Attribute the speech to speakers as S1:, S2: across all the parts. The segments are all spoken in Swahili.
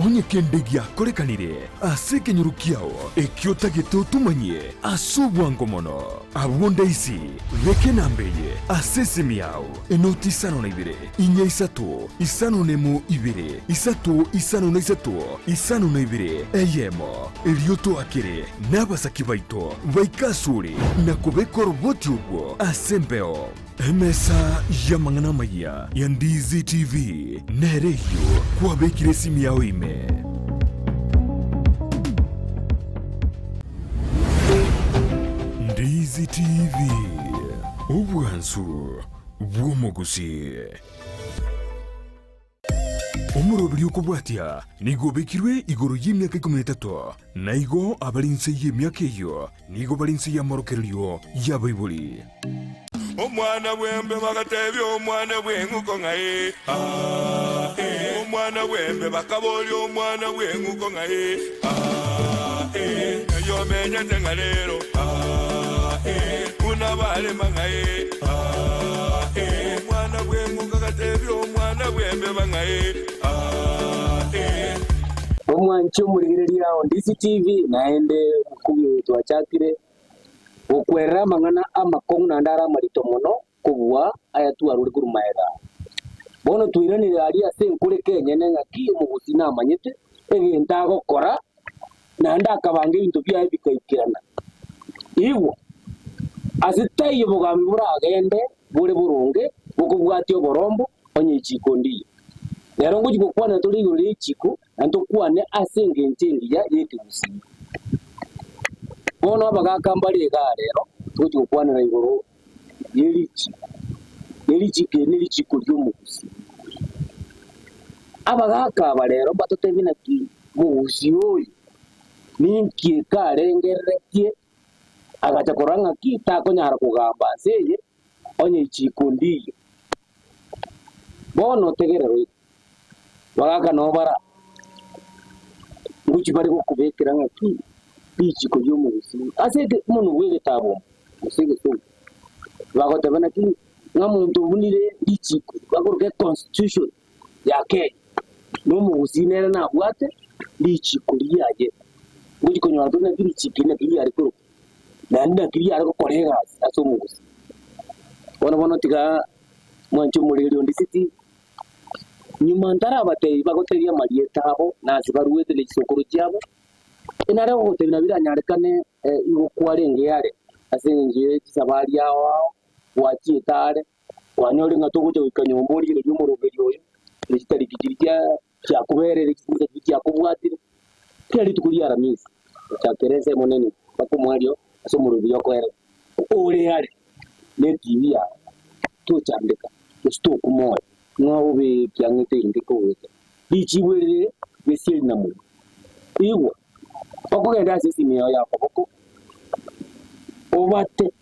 S1: onye kendegi akorekanire ase kenyuru kiao ekiota gito tumanye asubwango mono abonde isi veke nambeye ase simiao enoti isano na ibere inya isatu isano nemu ibere isatu isano na isatu isano na ibere eyemo elioto akere n'abasaki baito baikasuri na kubekora ubwoti ubwo asembeo emesa ya mangana maya ya Ndizi TV nereyo kwa bekire simi yao ime Ndizi TV ubwansu Riomogusii umurobiri ukubwatia nigo bekirwe igoro y'imyaka 13 naigo abalinse y'imyaka iyo nigo balinse ya morokerio ya Bible
S2: omwana wembe bagatebya omwana w'enguko ngaye omwana wembe bakabolya omwana w'enguko ngaye eyo menyete nga lero unabalema ngaye omwana w'enguko gatebya omwana wembe bangaye
S3: omwancho murigireria Ndizi TV naende kubi twachakire okwera mangana amakong na ndara marito mono kubwa aya tu aruri kurumaera bono tuiranire ari ase nkure Kenya nenga Chiomogusii na manyete egenta gokora na ndakabange into bya bikaikirana iwo asitaye bogambi buragende bure burunge bukubwatyo borombo onye chikondi rero ngo gikokwana turi igoro y'Ichiko antokwane asenge ntingi ya yete Gusii bono abagakambari rero tugikokwana igoro y'Ichiko Riomogusii abagakaba rero batotebina ki Gusii oyi ninki karengeretie agacha koranga kita konyara kugamba seye onye chikondi bono tegerero bagaka no bara nguchi bari kukubekera ngaki Richiko Riomogusii asete umuntu w'egitabo usige so bagotabana ki ngamuntu bunire Richiko bagoruke constitution ya Kenya Riomogusii nera na bwate Richiko liyaje nguchi konywa tuna Richiko na kiri ariko nanda kiri ariko korega aso Gusii bono tiga mwancho murero Ndizi TV nyuma ndara bateye bagoteria marieta abo nazi baruwete le kisokoro cyabo inare hote binabira nyarekane igo kwarenge yare asenje kisabari yawo wachietare wanyore ngatogoje wikanyombori le ryumurogeri oyo litari kigirya cyakuberere kiza cyakubwatire keri tukuri aramisi cyakereze monene bakumwario asomurubiri yokwera ore yare ne TV ya tuchandika stoku moyo ngaube kyangite indiko wete bichiwere besiri namu iwo okugenda sisi miyo yako boko obate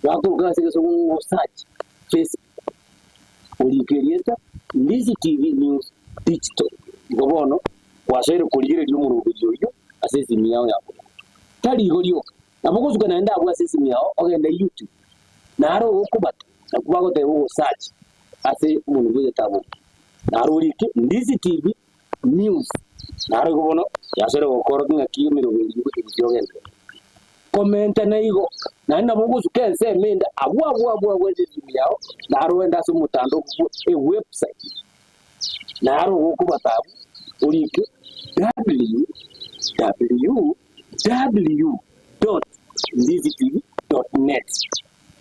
S3: bakuga sike so search Facebook ulikerieta Ndizi TV news digital ngobono washere kuligire ry'umurubiri yo asisi miyo yako tali igoryo nabukuzuka naenda abwa sisi miyo ogenda YouTube naro okubata nakubago te search ase umuntu w'egitabo narurike Ndizi TV news naro gobono yasere gukora ngaki mirobiri y'ubutizogenda comment na igo nanda muguzu kense menda abwa weze yao naro wenda so mutando ku website naro gukubatabu urike www.ndizitv.net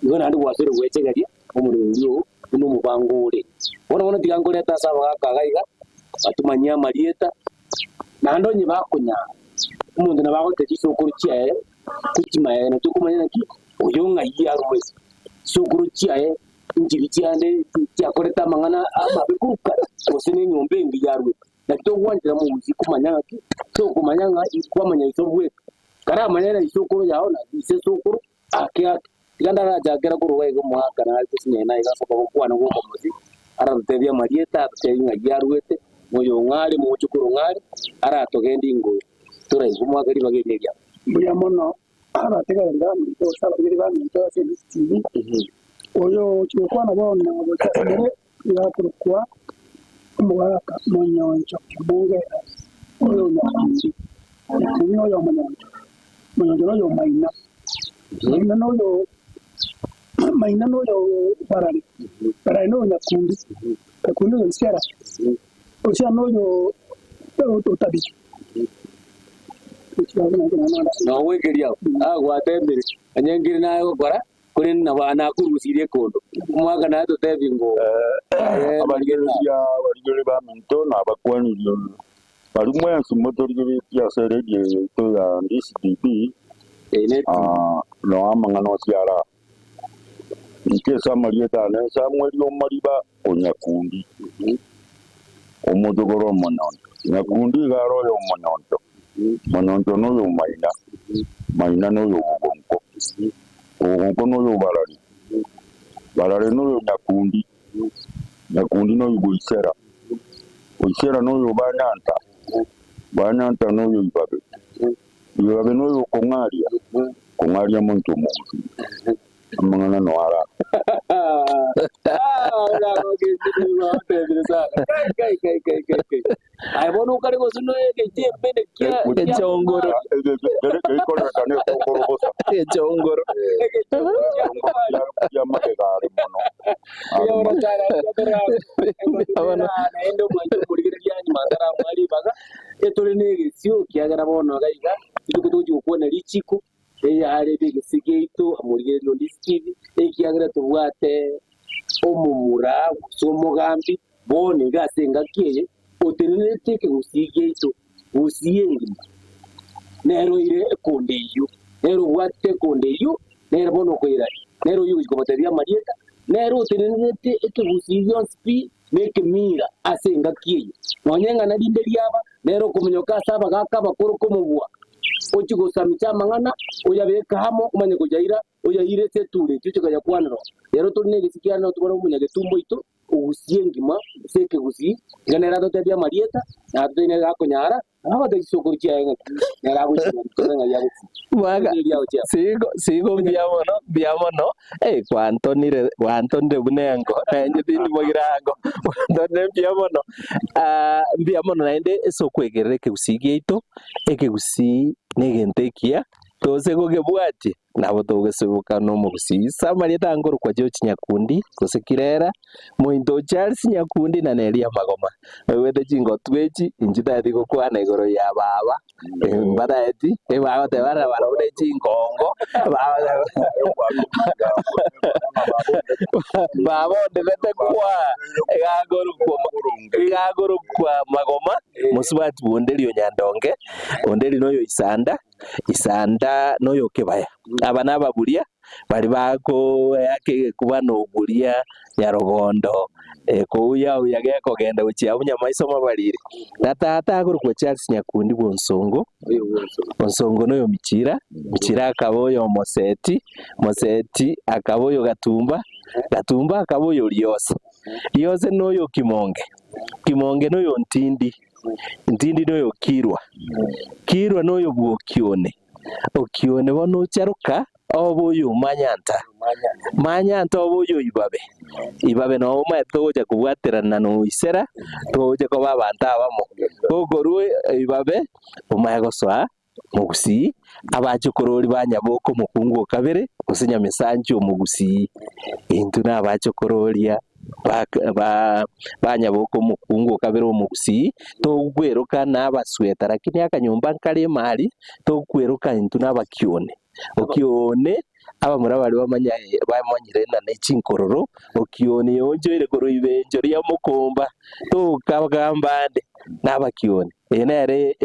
S3: ngona ndi wasere wechegaria umurundio uno mubangure bona tigangore tasaba kagaiga atumanya marieta nandonye bakunya umuntu nabagote kisokuru cyaye kukimaye no tukumanya ki oyonga yarwese sokuru cyaye injiri cyane cyakoreta mangana amabikuka osene nyombe ngi yarwe nakito gwandira mu muzi kumanya ki so kumanya nga ikwamanya isobwe kara manya isokuru yaho na ise sokuru akya tigandara jagera kuruwe go mwaka na alkusine na igasoka kwana go muzi arantebya marieta atenga yarwete moyo ngari mu chukuru ngari ara togendi ngo tura izumwa gari bageneria
S4: buya mono abatega ndamwe to saba gari bamwe to se TV oyo chukwa na bona botakere ya kurukwa umwaka monyoncho kibunge oyo nyakundi nyakundi oyo munyonjo munyonjo oyo maina maina noyo barari barari no nyakundi nyakundi oyo nsera osya noyo otabiki
S3: no wekeria gwatembere anyengire nayo gukora kuri na bana kurusirie kondo mwaka na tutebi ngo
S5: abarigere ba minto na bakwanirio bari mwensi motorigere ya sereje to ya Ndizi no amangano siara nke samarieta na samweli omariba onyakundi omodogoro monondo nyakundi garo yo monondo no yo maina no yo ubonko no yo barari no yo nyakundi no yo Gusii no yo banyanta no yo ibabe no yo kongaria muntu amangana no ara
S3: ai bono kare ko suno ke tembe de kia
S5: chongoro ko na tane chongoro bosa chongoro ya magari mono
S3: ya ora tara abana endo manjo kurigire yani mandara mali baga etore ne sio kiagara bono gaiga itukutuju kuona Richiko ari bigisigeito amurigire no Ndizi kiagara tubwate omumura somogambi bone gasenga kiye otenete ke usigeito usiengi nero ire kondeyo nero wate kondeyo nero bono koira nero yuko komateria marieta nero otenete ke usiyo spi meke mira asenga kiye nonyenga na dinderia aba nero kumunyoka saba gaka bakuru komubwa ochigo samicha mangana oyabeka hamo kumanye kujaira oyaire seture cyo kaya kwanro rero turine gisikiano tubona umunyage tumbo ito ugusiengima seke Gusii ganera totebya marieta na tene gakonyara aba tegisoko cyanga narago cyanga yagutsi
S6: waga sigo biamono kwantonire bunengo nje bindi mogirago ndone biamono naende esokwegerere ke Gusii geito eke Gusii negentekia tose gogebwati nabo togesebuka no mu Gusii samarieta ngoro kwa jo Chinyakundi kusikirera muindo Charles Nyakundi na neria magoma wete jingo twechi injita thiko kwana igoro ya baba mbadaeti baba te bara ure jingongo baba ndebete kwa igagoro kwa magoma musubati bonderio nyandonge onderi noyo isanda noyo kebaya abana baburia bari bako yake kubana uguria ya rogondo kuya uyage kogenda uchiya bunyama isoma barire natata aguru kwa Charles Nyakundi bonsongo noyo michira akaboyo moseti akaboyo gatumba akaboyo lyose noyo kimonge noyo ntindi noyo kirwa noyo okione bono charuka oboyo manyanta oboyo ibabe no toja kubwaterana no isera toja ko babanta abamo ogorwe ibabe omayagoswa mu Gusii abachokorori banyaboko mukungu kabere kusenya mesanju mu Gusii intu na bachokororia banyaboko mukungu kabere mu Gusii togweruka nabasweta lakini akanyumba nkali mali togweruka intu nabakione okione aba murabari bamanyire na n'ichinkororo okione yonjoire koroibenjo ya mukomba to kabagambande nabakione enere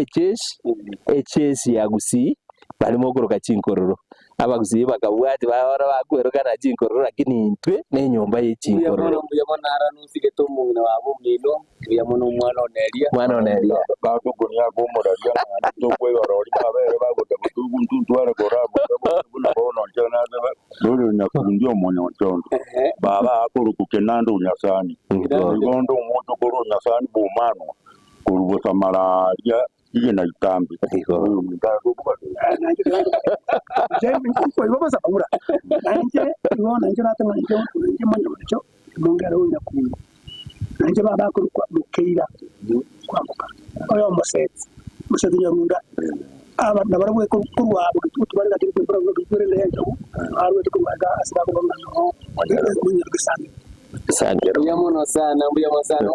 S6: echesi ya Gusii barimo goroka chinkororo abagusii bakabwati bahora bakweruka na chinkororo lakini ntwe n'enyomba y'ichinkororo
S3: yabonara nusige tomuna wabo mino yamono mwana oneria
S5: bakugonya bomuraja to kweyorori babere bagote mutwara korabo buna bono cyana dole Nyakundi omonyo cyondo baba akurukuke nando nyasani ngondo umuntu koro nyasani bomano kurubuta malaria iye na itambi uyu mutako kubatu
S4: Jemi kwa baba sabura nanje natama nje manyo cyo mongera Nyakundi nanje baba ko kwa mukeira kwa muka oyo moseti Gusii Nyamira aba nabarwe ko kurwa tubari gati ko bro bigure le yanto arwe to kumaga asira ko ngano munya Gusii
S6: Sangero
S3: Yamono sana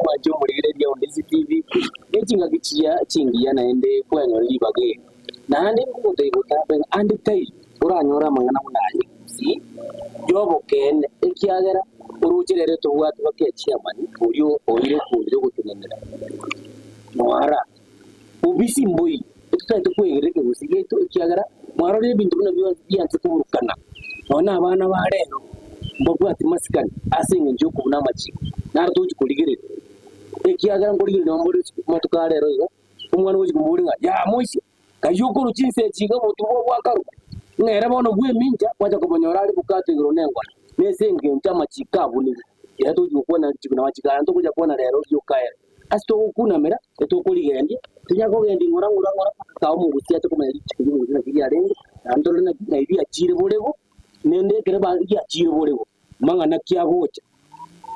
S3: wacho muri radio Ndizi TV echinga kichia chingia naende kwenye libage nandi kude kutabe andi tai uranyora mangana munanye si jobo ken ekiagera urujirere to watu bakechia mani uriyo oire kunjo gutunenera mwara ubisi mbui tutete kwegere Gusii to ekiagera mwara re bintu na byanze kurukana nona abana barero mbogo ati masikani asinge njo kubuna machi naratuji kuligire ekiagara ngorigire nombore motukare royo umwana woji kumuringa ya moisi kayukuru chinse chiga mutubo bwakaru ngera bono bwe minja kwaja kubonyora ali bukate giro nengwa nesenge ntama chikabuni yatuji kubona chikuna machikara nto kuja kubona rero yukaye asto kuna mera eto kuligendi tinyako gendi ngora kawo Mugusii ate kumenya chikuri mu kiri arenge andolena naibi achire bolego nende kereba achire bolego manga nakiagocha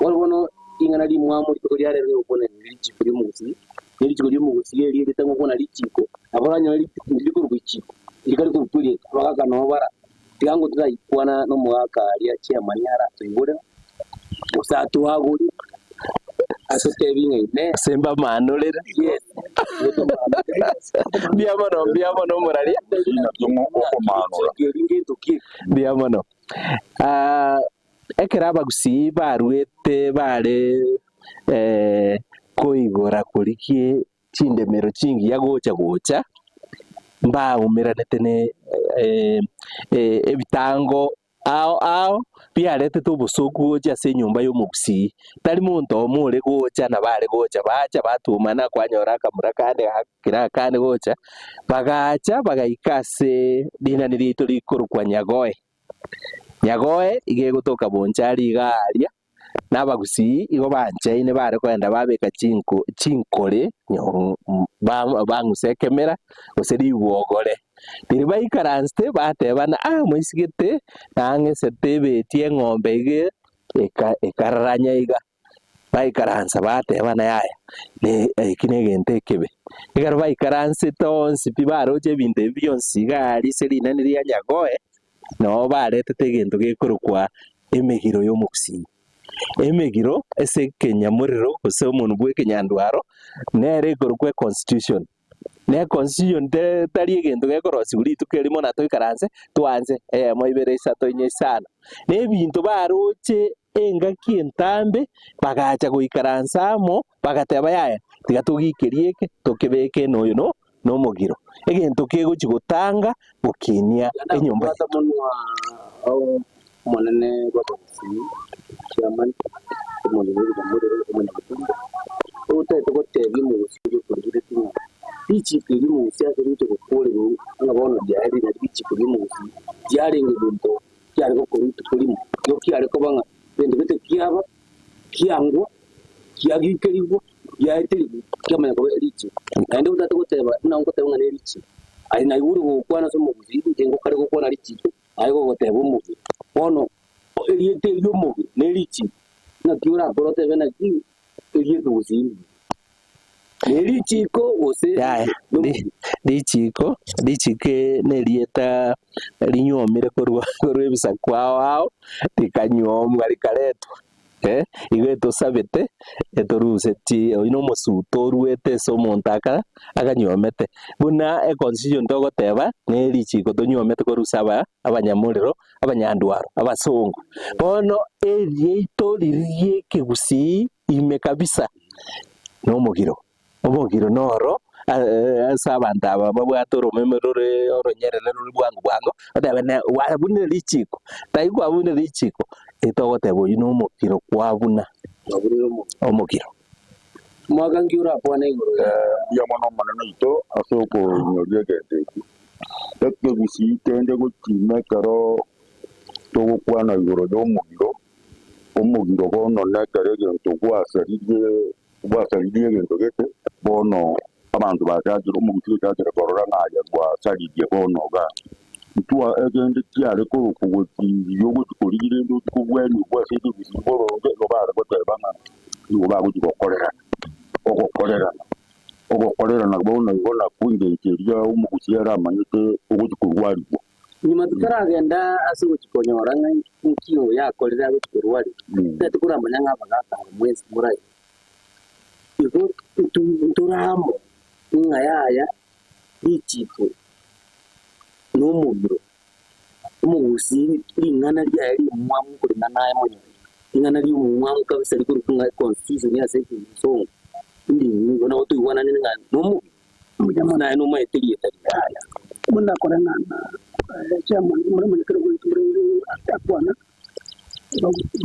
S3: walibono ingana li mwamu ko lyare rero kubona Richiko Mugusii eri ritango kubona Richiko abaranya liko Richiko likali kupuli bakaga no bara tigango turai kwana no mwaka ya chiamanyara tuyibore usatu waguri asotebinga ne
S6: semba manolera
S3: yes
S6: biamono murari biamono ekera Abagusii barwete bare koigora kurikie chindemero chingi ya gocha mbaumiranete ne ebitango ao biarete tubusuku ase nyumba y'Omugusii tari muntu omure gocha na bare gocha bacha batumana kwanyora akamura kande gocha bagacha bagaikase dina nirito rikorukwa Nyagoe igegutoka bonchari igaria n'Abagusii igo banchaine bare kwenda babeka chinkore bangusekemera oseri bwogore baikaranste batebana moisigete nangesete betie ng'ombe ige ekararanya iga baikaransa batebana yaya ne kine gente kebe igaro baikaranse tonsi bibaroje binde byonsi gari serina niria Nyagoe no baretete gento gekorukwa emegiro y'Omugusii emegiro ese kenyamuriro ose omuntu bwe kenyandwaro nere ikorukwe constitution ne constitution tari egento gekorosi uri tukerimo na toikaranse twanze moibere isato inye sana ne bintu baroche engaki entambe bagacha goikaransamo bagateba yaya tiga tugikerieke tokebeke noyo no mogiro egento kegochi gotanga gokinia enyomba
S3: au monene kwa Gusii chairman monene monene utete gotebi Mugusii kuri tinga Richiko Mugusii akirito gukore ngabona byari na Richiko Mugusii byari ngibunto byari ko kuri yo kyari ko banga bende bete kyaba kyango kyagikerigo yaitiri kyamanya ko Richiko ande utete goteba nango tebanga ne Richiko ari na yuri gukwana so Mugusii ngengo kare gukwana Richiko ayo goteba Mugusii ono eliete yomogi ne Richiko na kiura borote bena ki eliete Gusii ne Richiko ose Richiko nelieta linyomire korwa ebisa kwao tikanyomwa likaletwa igeto sabete etoruseti oino mosuto ruete so montaka akanyomete buna constitution togoteba ne Richiko tonyomete korusaba abanyamuriro abanyandwaro abasongo bono erieito lirie Gusii ime kabisa nomogiro noro asabanta aba babwatoro memorore oronyerere ruri bwango atabana wabune Richiko taigwa bune Richiko etogotebo ino omogiro kwabuna omogiro mwagangiura pone iguru
S5: yamono manene ito asoko nyogegete tekyo Gusii tende gukime karo togukwana iguru omogiro bono nekare gento gwasarire gento gete bono abantu bakajira Omugusii kajira korora ngaya gwasarire bono ga tuwa egende kyale ko kuguti yogo tukurire ndo kubweni gwasite Gusii boronge lobara gotebanga yoba gukokorera ogokorera na bona kungekeria Omogusii aramanyite ogochikorwarigwa
S3: nyuma tutaragenda ase gochikonyora nkio yakorera gochikorwari tukuramanya ng'abagaka mwezi murai igo turamo ng'ayaya Richiko n'omugiro Omogusii ling'ana ryaye rimwamu kuringana naye mwenyewe ling'ana ry'omumwamu kabisa rikurukunga constitution yase ekisongo ndi bona otuigwana ninga n'omugiro naye n'omaeterie tari yaya
S4: muna korana na chairman muri kero muri akwana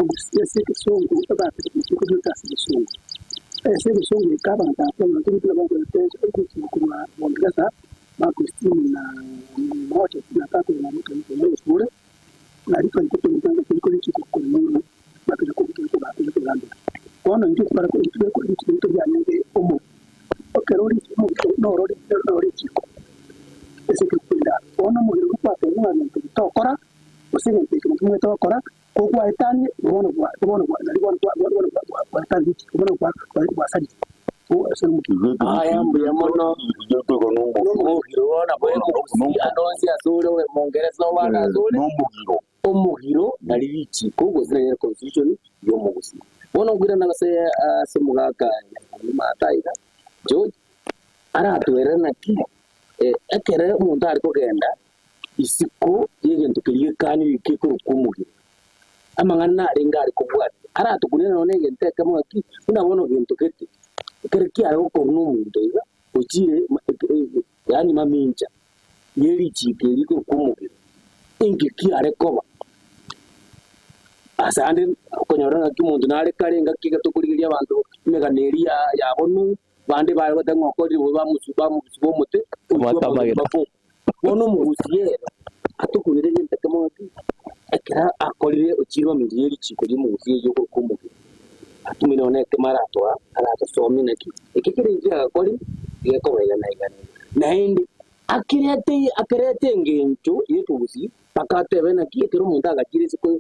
S4: Gusii kisongo abafite kuduta kisongo ese kisongo ikaba ntapo ntugira bango tezo ekukuma bongeza Gusii na moja na tatu na mtu mmoja shule na alifa nikutumika kuliko Richiko kwa mungu na kile kwa gamba ona ndio para kwa Richiko ya nyingi omo okerori no Richiko ese kukunda ona mu rupa kwa mwana mtokora usenge kimwe tokora kwa etani bona na kwa etani bona kwa sadi
S3: ayambu ya mono anonzi azule mongereza wana azule omugiro nali Richiko gozira constitution y'Omogusii bona ngwira nagase semugaka mataiga George aratwera naki ekere umuntu ari kugenda isiko yegento kiriye kani wikiko kumugiro amangana ari ngari kubwata aratukunira none gente kama ki unabona gento kete kere kiara ko n'umuntu iga ukire yani maminja yeri Richiko kumugiro ingi kiare koba asande konyorana kimuntu nare karenga kigatokurira abantu meganeria yabonu bande bayo batangokori bamusubomote
S6: Matamagera.
S3: Bono Omogusii atukunire gente kama akira akorire ukirwa miriye Richiko y'Omogusii yo kumugiro atumire oneke maratwa aratasomye neki ikikire ija akori yekobaga naigana naindi akirete ngencho y'Omogusii pakatebe naki ekero umuntu agakire siko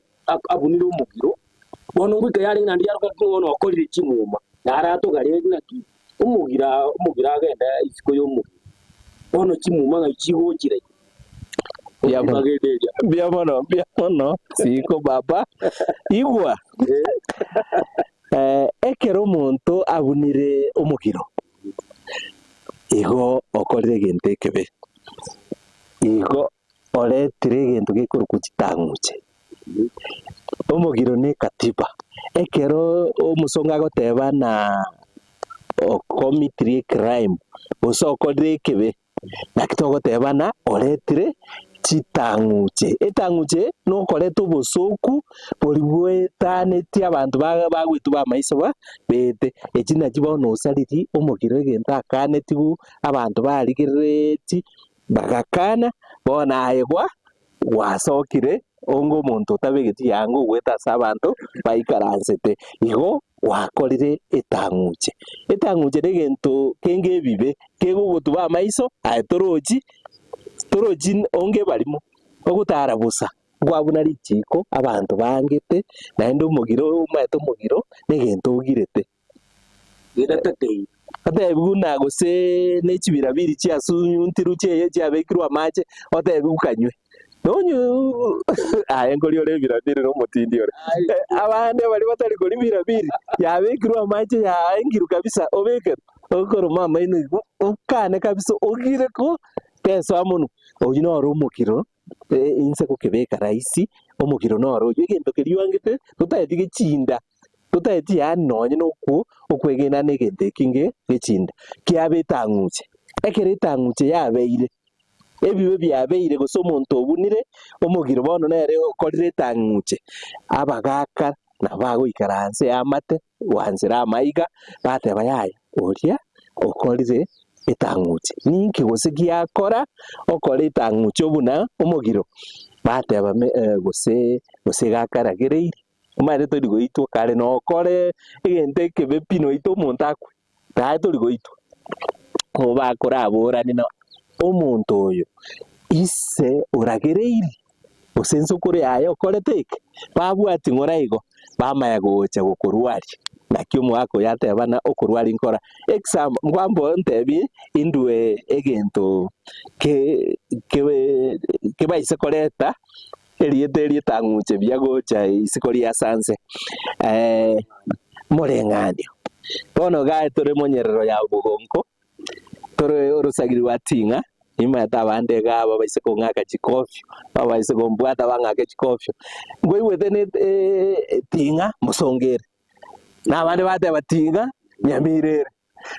S3: abunire omugiro bono ngwika yari nandi yaruka kubono akorire kimuma naratogarire naki umugira agenda isiko y'omugiro bono kimuma ngakigokire
S6: biamono siko baba igwa ekero omonto abunire omugiro igo okorire egento ekebe igo oretire egento gikuruku chitang'uche omugiro ne katiba ekero omusonga agoteba na okomitiri crime okorire ekebe naki togotebana oretire chitang'uche etang'uche nokoreta obosoku bori bwetaneti abanto bagwitu bamaiso bete echi nachi bono osariri omugiro egento akanetigu abanto barigerereti bagakana bona aegwa wasokire ongo omonto otabegeti yango gweta ase abanto baikaransete igo wakorire etang'uche na egento kenge ebibe kegogotu bamaiso aye torochi onge barimo ogotara busa gwabuna Richiko abantu bangete naende omugiro omaete omugiro negento ogirete
S3: iratatei
S6: otebiguna gose nechibirabiri chiasunyuntiru cheye chiabekirwe amache otebigukanywe nonyu aye ngori ore birabiri nomotindi ore abande bari batari kuri birabiri yabekirwe amache yaengiru kabisa obekero okoro mama ino ukane kabisa ogire ko peso amono oyu no omugiro inse kokebeka raisi omugiro no ro egento keriwangete tutaeti gichinda tutaeti yani nonye noku okwegena negente kinge gichinda kiabetang'uche ekere etang'uche yabeire ebibe byabeire gose omonto obunire omugiro bono nere okorire etang'uche abagaka nabagoikaranse amate wansira amaiga bateba yaya oria okorire etang'uche ninki gose giakora okore etang'uche obuna omugiro bateba gose gakaragereire omaete tori goitwa kare nokore egento ekebe pino ito omonto akwe tae tori goitwa obakora aborani no omonto oyo ise oragereiri gose nsukuru yaye okorete eke babwati ng'ora igo bamaya gocha gokorwari na kiomo ako yatebana okorwara inkora exam ngwambo ntebi indwe egento ke baise koreta erieta nguche biagocha isikori ya sanse moreng'anio bono gae tore monyerero ya bugonko tore orusagiri watinga imata bande gaba baise kong'aka chikofyo baise gombwata bang'ake chikofyo ngoiwete tinga musongere n'abandi bateba tinga nyamirere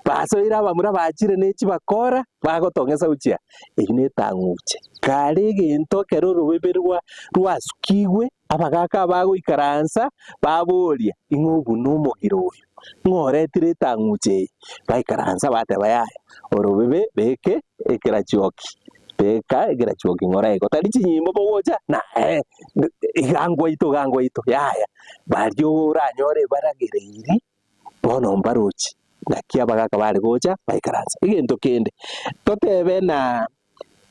S6: basoira abamura bachire n'echibakora bagotong'esa uchia egi netang'uche kare egento kero orubeberwa rwasukigwe abagaka bagoikaransa baboria ing'obu n'omogiro oyo ng'oretire etang'uche baikaransa bateba yaya orobebe beke ekerachoki beka ekerachoki ng'ora ego tari chinyimbo bogocha na gangwaito yaya bario oranyore baragereiri bono mbarochi naki abagaka bari gocha baikaransa egento kende totebe na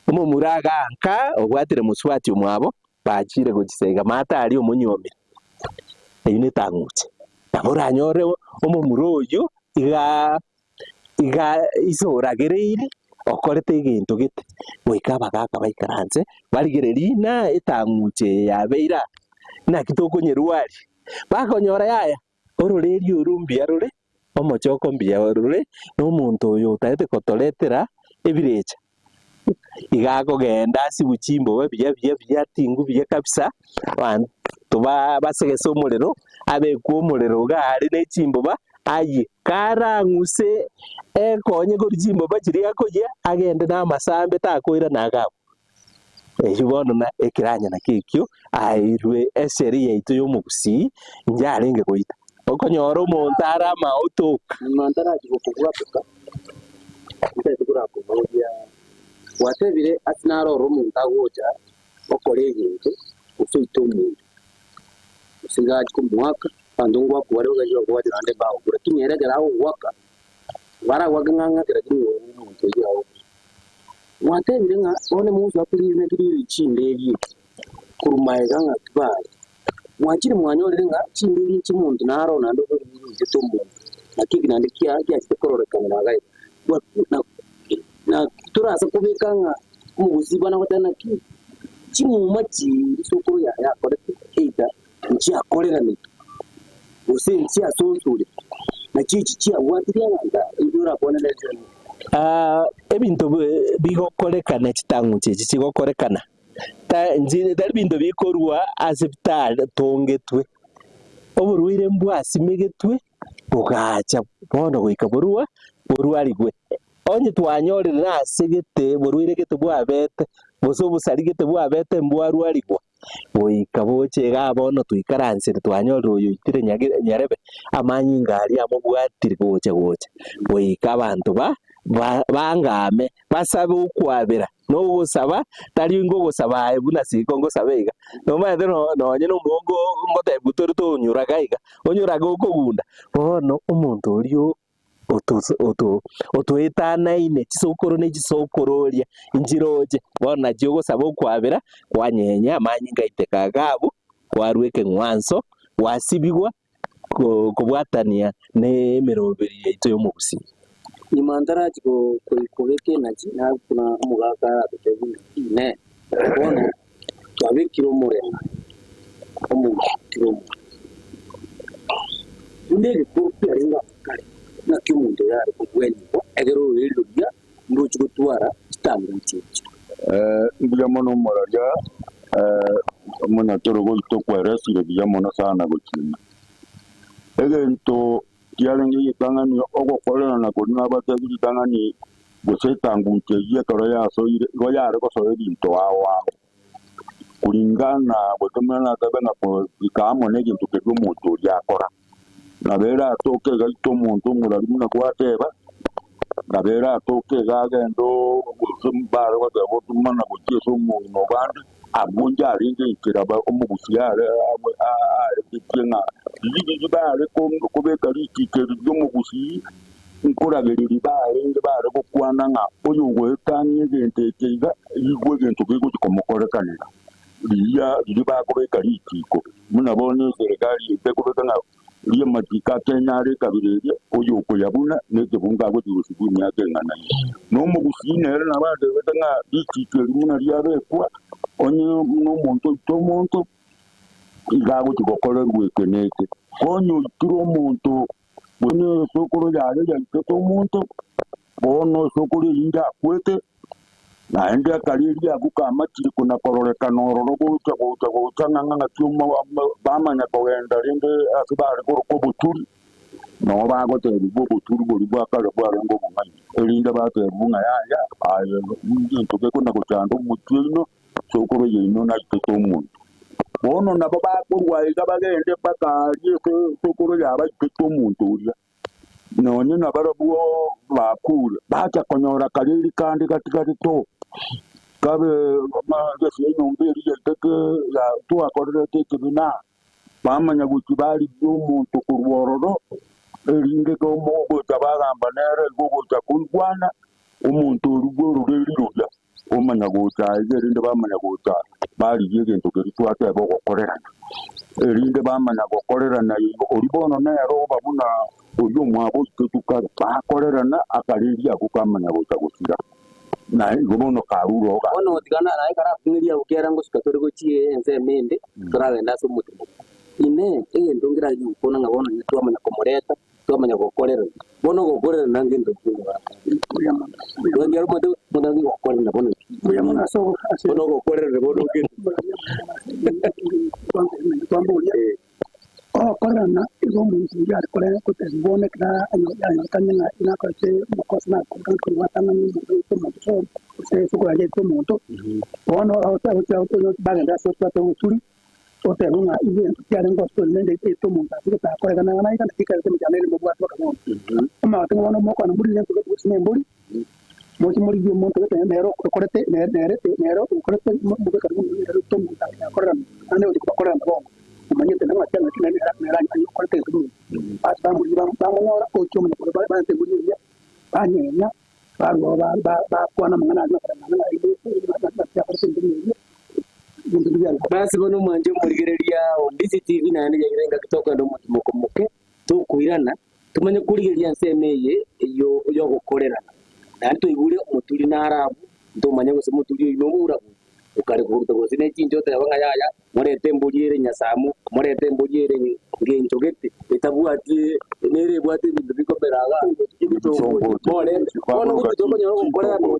S6: omomuraga anka obwatire muswati omwabo bachire gochisega mata ari omonyomire eyi netang'uche nabo oranyore omomura oyo iga isoragereire okorete egento gete goika abagaka baikaranse barigereri na etang'uche yabeira naki tokonyerwari bakonyora yaya ororeri oru mbuya rore omochoko mbuya rore n'omonto oyo otaete kotoretera ebirecha igakogenda ase buchimbo buya tingu buya kabisa bantu basegese omorero abekwa omorero gare n'echimboba aye karang'use ekonye kori chimboba chiri akoyia agende n'amasambe takoira nagabo eyo bono na ekiranya nakekio airwe eseri yaito y'omogusii njarenge goita okonyora omonto ara amaotoka
S3: Mandara chikokugwapeka ntaitugurakomoria watebire asinarora omonto agocha okora egento osoite omonto osigachi komwaka bandu ngwaku bari bagachira kwatira nde bago kura kinyeregera ago gwaka baragwaka ng'ang'akira kiri omonto oyo ago watebire ng'a one munsi akurire kiri chinderi kurumaega ng'akibari mwachire mwanyorire ng'a chinderi chimonto narona ndo kuri omonto nakiki nandi kiachitekororeka nagai na turasa kubeka ng'a omogusii bana gotana ki ching'uma chiri sokoro yakorete eita nchiakoreganete gose nchiasonsore na chichi chiabwatirie ng'anda indiorakoneretere
S6: ebinto bigokorekana chitang'uche echi chigokorekana tari binto bikorwa ase tongetwe oborwaire mbwasimegetwe bugacha bono goika borwarigwe onye twanyorire nase gete borwaire gete bwabete gose obosari gete bwabete mbwarwarigwa goika boche iga bono tuikaransire twanyorire oyo itire nyarebe amanyi ngari amo bwatire gocha goika abanto bangame basabe okwabera nogosaba tari ngogosaba aye buna siko ngosaba iga nomaete nonye n'omugongo ngotebu tori tonyuraga iga onyuraga okogunda bono omonto orio otwetanaine chisokoro nechisokororia inchiroche bono nachio ogosaba okwabera kwanyenya amanyi ngaiteka gabu kwarweka eng'wanso gwasibigwa kobwatania n'emeroberi yaito y'omogusii
S3: Nimandara chiko kubeke na china kuna omugaka atebi ne bono twabekiro morena omugakiro ndege kopya inga kare na kimunde yari kubweniko egero rero bya ndo chigotwara chitambo chichi
S5: mbya mono moraja mona toro golto kweresi le bya mono sana gochina egento kialengi yitangani ogokolera na kodina batagiri tangani gosetanguche yekaro yaso goyare kosoe binto awa kulingana botomana tabana po ikamo negintu kedu muntu yakora nabera atoke gaito muntu murarumuna kwateba nabera atoke gagendo gusumbara wadabotumana gocheso mu nobandi abunja aringe ikiraba omugusii yare kitinga yiji bare kubeka rikikeri ry'omugusii nkoragereri bare gokwana ng'a oyo gwetanie gente keiga igwe gento kigo kikomokorekanira riri bakubeka rikiko muna bone serikali itekubeka ng'a Ria matika kenyare kabireria oyo kuyabuna nekebunga gutigusibu myake ngana no Mogusii nere na bade betanga Richiko rimuna ryabekwa onye no muntu tomuntu igago tugokora rwekenete konyo turo muntu bonye sokoro yale yanto muntu bono sokoro inda kwete na ende kaliria gukama kiri kuna kororeka nororo guca nganga cyuma bamanya kogenda rinde asibari ko buturi no bagoteri buturi buri bwakara bwarengo bungayi erinde batera bunga ya ayo into ke kuna gucanda umutino sokoro yino na iteto umuntu bono nabo bakurwayiga bagende bakariye sokoro yaba iteto umuntu uriya none nabarabuo bakura bacha konyora kaliri kandi katikati to kabe magasi y'umbiri yateke ya tu akorere teke bina bamanya gukibari by'umuntu kurwororo eringe ko mogo tabagamba nere gogo takulwana umuntu urugo rureriruya umanya guta erinde bamanya guta bari yegento keritu ate bogokorerana erinde bamanya gokorerana oribono nero babuna uyu mwabo tutuka bakorerana akariria kukamanya guta gusira na ngono karuro ga
S3: ono tigana na ikara kungiria ukera ngo sikatori gochie enze mende turagenda so mutumo ine ndongira yukona ngabona nitwamanya komoreta twamanya gokorera bono gokorera nange ndokura ngiyaro modo modangi gokorera bono
S4: Kuyamuna so
S3: bono gokorera bono ke
S4: korana izo muntu yari korera kutezibone kra ayo kanyana inakache mukosna konkan watana ni muntu se sukura je muntu bono auto bagenda so to turi ote lunga event ya ngo to lende to muntu asika korera na na ikana kika kama jana ile mwa toka no ama to wono moko na muri lengo ko sine mburi mochi muri je muntu ko nero korete nero korete mo ko karbu ni to muntu korera ane o ko korera no manyete na wachana kina nera ayo korete ko asa muri ba ngora ko chomo ko ba te muri ya anyenya ba kwana mangana na ile ya korete ni
S3: basi bono mwanje murigereria Ndizi TV na nje irenga kutoka ndo muke tukwirana tumanye kurigeria nsemeye yo gukorerana na tuigure muturi na arabu ndomanye gose muturi ino mura ukari kuruta gose ne chinjo tabanga yaya murete mburiere nyasamu murete mburiere ngenjo gete etabuati nere bwati biko beraga ibito mole ono kutoka nyo gukorera no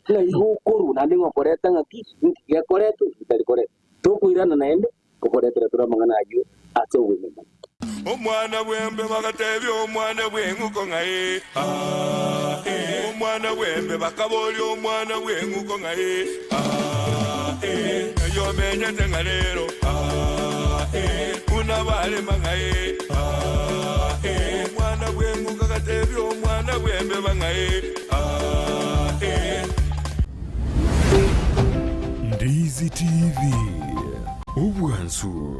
S3: na igo koru na ndingo koreta ngaki ya koretu itali koretu tukwirana naende kukoretera turamangana ayo atsowe
S2: omwana wembe bagatebya omwana bwenguko ngaye omwana wembe bakabolya omwana bwenguko ngaye yo menyete ngalero unabale mangaye omwana bwenguko gatebya omwana wembe bangaye
S1: Ndizi TV ubwansu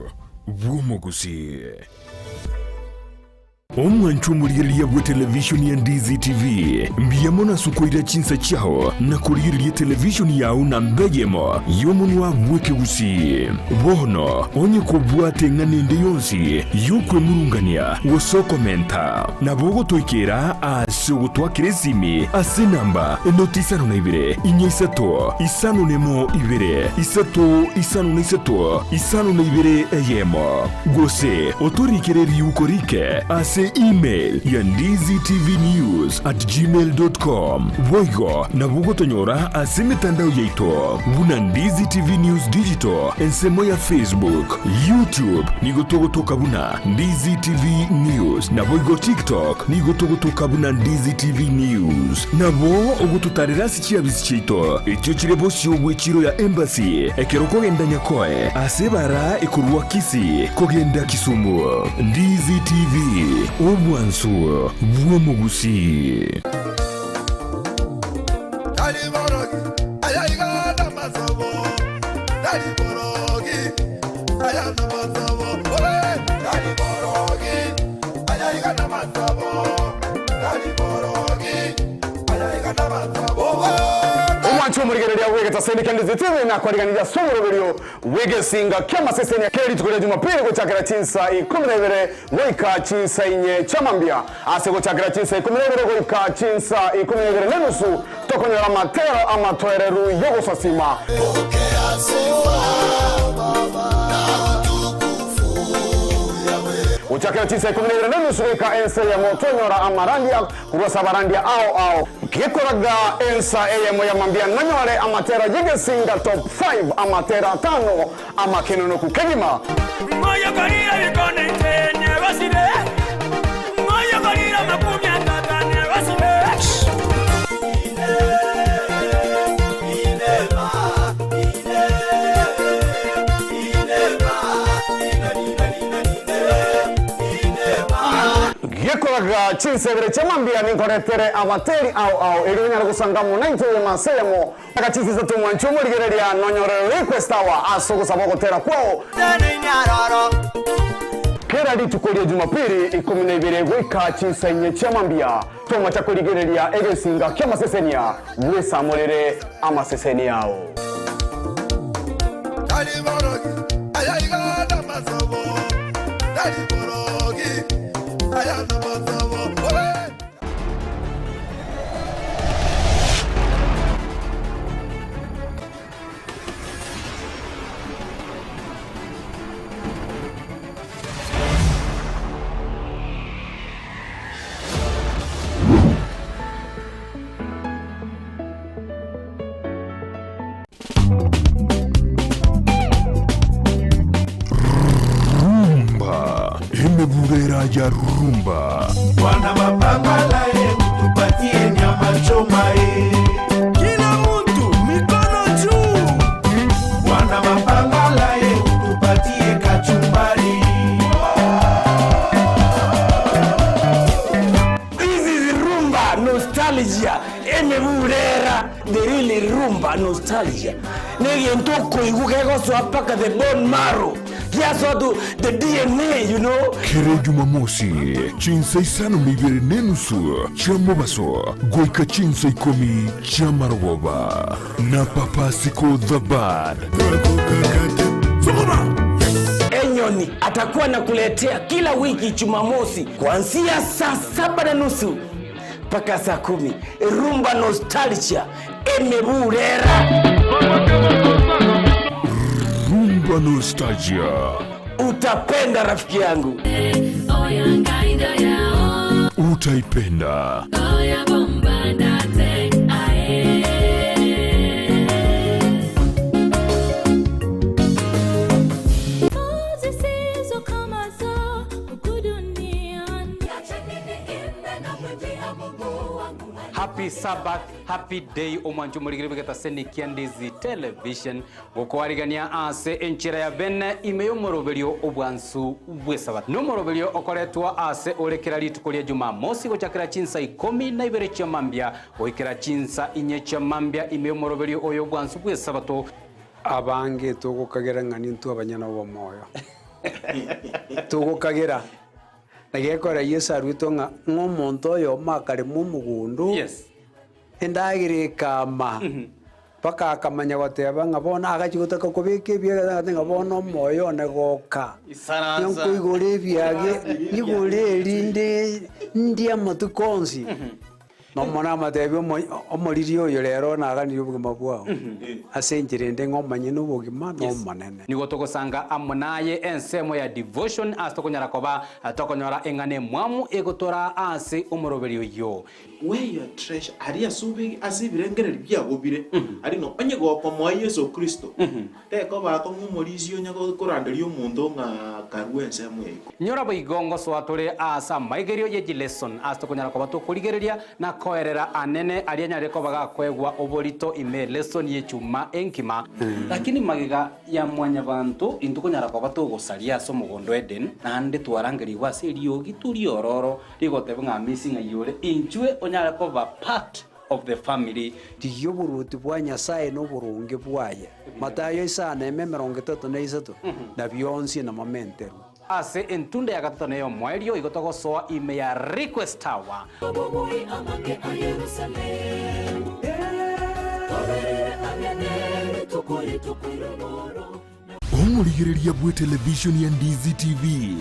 S1: bw'Omugusii omwanchu muliriria bwa televishoni ya Ndizi TV mbiyamona sukoira chinsa chao na kuliriria televishoni yao na mbegemo yomunwa bweke Gusii bono onye kubwate nganende yonsi yukwe murungania wosokomenta na bogo toikera asugo twakiresimi ase namba enotisano na ibere inyesato isano nemo ibere isato isano na isato isano na ibere eyemo gose otorikere yukorike ase email ya ndiztvnews@gmail.com voigo na bugotonyora ase mitandao yaito buna Ndizi TV News Digital ensemo ya Facebook, YouTube nigotogotoka buna Ndizi TV News na voigo TikTok nigotogotoka buna Ndizi TV News nabo ogututarira sichiabisi chito ekyo kirebo syo chiro ya embassy ekero kogenda nyakoe ase bara ekurwa Kisii kogenda Kisumu Ndizi TV obwansu bw'Omugusii
S7: Omwancho murigereria wegeta sendika Ndizi TV na kwariganira somoroberio wegesinga kema sesenya keri tukole Jumapili guchakira chinsa 12 goika chinsa 4 chamambia ase guchakira chinsa 12 goika chinsa 12 nenusu tokonyera matero amatwereru yogosasima uchakira chinsa 12 nenusu goika ense ya motonyora amarandia kurasa barandia ao kikoraga ensa eyemo ya mambia nanyore amatera jigesinga top 5 amatera 5 amakenono kukegima
S2: moyo kalira bikone tenye basire moyo kalira makumya tatane basire
S7: Yekoraga chinsebere chamambia ninkoretere amateri au irinyara gusangamu 90 masemo akachisiza tumwancho murigereria nonyore request awa asogo sabogotera kwao kera litukoria Jumapili 12 gwika chinsa 4 chamambia toma chakurigereria egesinga kyamasesenia wesa morere amaseseni yao
S1: Burera ya rumba
S2: wana mapangala tupatie nyama choma kila mtu mikono juu wana mapangala tupatie kachumbari
S8: This is rumba nostalgia Burera the really rumba nostalgia negentoko igukego apaka the bone marrow. Yes, the DNA, you know.
S1: Kere Jumamosi chinsa 5 nenusu chamobaso goika chinsa 10 chamaroba na papasiko the bad
S8: Enyoni atakuwa nakuletea kila wiki Jumamosi kuanzia saa 7:30 mpaka saa 10 rumba nostalgia Burera.
S1: Rumba nostalgia.
S8: Utapenda rafiki yangu.
S1: Utaipenda.
S9: Happy Sabbath, happy day omwancho muligire geta sendika Ndizi television gukwarigania ase enchira ya bene imeyo moroberio obwansu bwesabat no moroberio okoretwa ase orekera litukoria Jumamosi gochakira chinsa 12 chamambia goikera chinsa 4 chamambia imeyo moroberio oyo bwansu bwesabato
S10: abange tugukagera ngani ntu abanyana bo moyo tugukagera nagekora Yesu arwito ng'omonto yo makare mu mugundu
S9: yes
S10: endagire kama paka akamanya goteba ngabona agachigotaka kubike bya ngabona moyo negoka
S9: isaranza
S10: nkuigore byage nigore rinde ndia matukonsi no mona matebi omoririo yo rero nagani ubugima bwao asenjirende ngomanye n'ubugima no manene
S9: nigo togosanga amonaye ensemo ya devotion astokonyara koba atokonyora engane mwamu egotora ase omoroberio yo
S11: where your treasure aria subi asibirengere byagobire ari no onye goko mwa Yesu Kristo teko bako ng'umorizio nyago koranderio omundu nga karuense mweko
S9: nyora boigongo swatore asa maigerio ye lesson astokonyara koba tokorigereria na koerera anene aria nyareko baga kwegwa oborito ime lesson ye chuma enkima lakini magiga ya mwanya bantu intukonyara koba togosaria so mugondo Eden nande twarangeri wase riogi turi ororo rigotebe nga missing ayore inchwe onyara koba part of the family
S10: tiyo buruti bwa Nyasaye no burunge bwaye Matayo 5:33 na byonsi na momenteru
S9: ase entunda ya gatatu neyo mwerio igotogosoa ime ya request hour
S1: omurigiriria bwe television ya Ndizi TV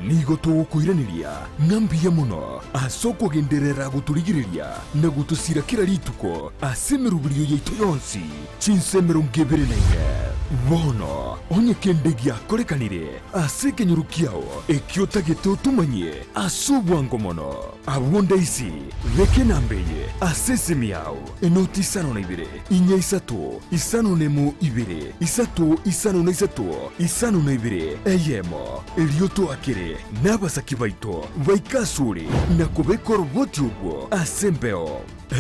S1: nigo tugukwiraniria ng'ambia muno asoko genderera guturigiriria na gutusira kira rituko asemerubirio yaitu yonsi chinsemero ngeberenaine bono onye kendegi akorekanire asekenyurukiao ekiotageto tumanye asubwango mono abwonda isi veke nambeye asesemiao enotisano na ibere inya isatu isano nemu ibere isatu isano na isatu isano na ibere eyemo elioto akere n'abasaki baito baikasure na kubekora ubwoti ubwo asembeo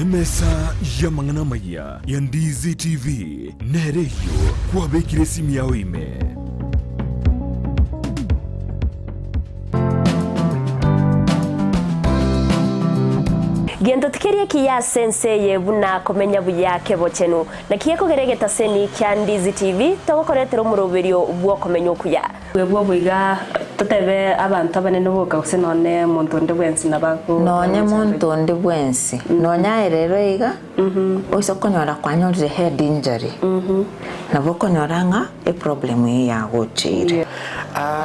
S1: emesa ya mangana maya ya Ndizi TV nereyo kwabekire simu yao ime
S12: Gendo tikerie kia senseye buna komenya buyake bochenu na kiye kugeregeta seni kya Ndizi TV togokoretero muroberio bwo komenya okuya webwo buiga tutebe abantu abanene boka kusenone muntu ndi bwensi nabago
S13: nonye muntu ndi bwensi nonya erero iga oiso konyora kwanyore head injury nabo konyoranga e problem ya gochire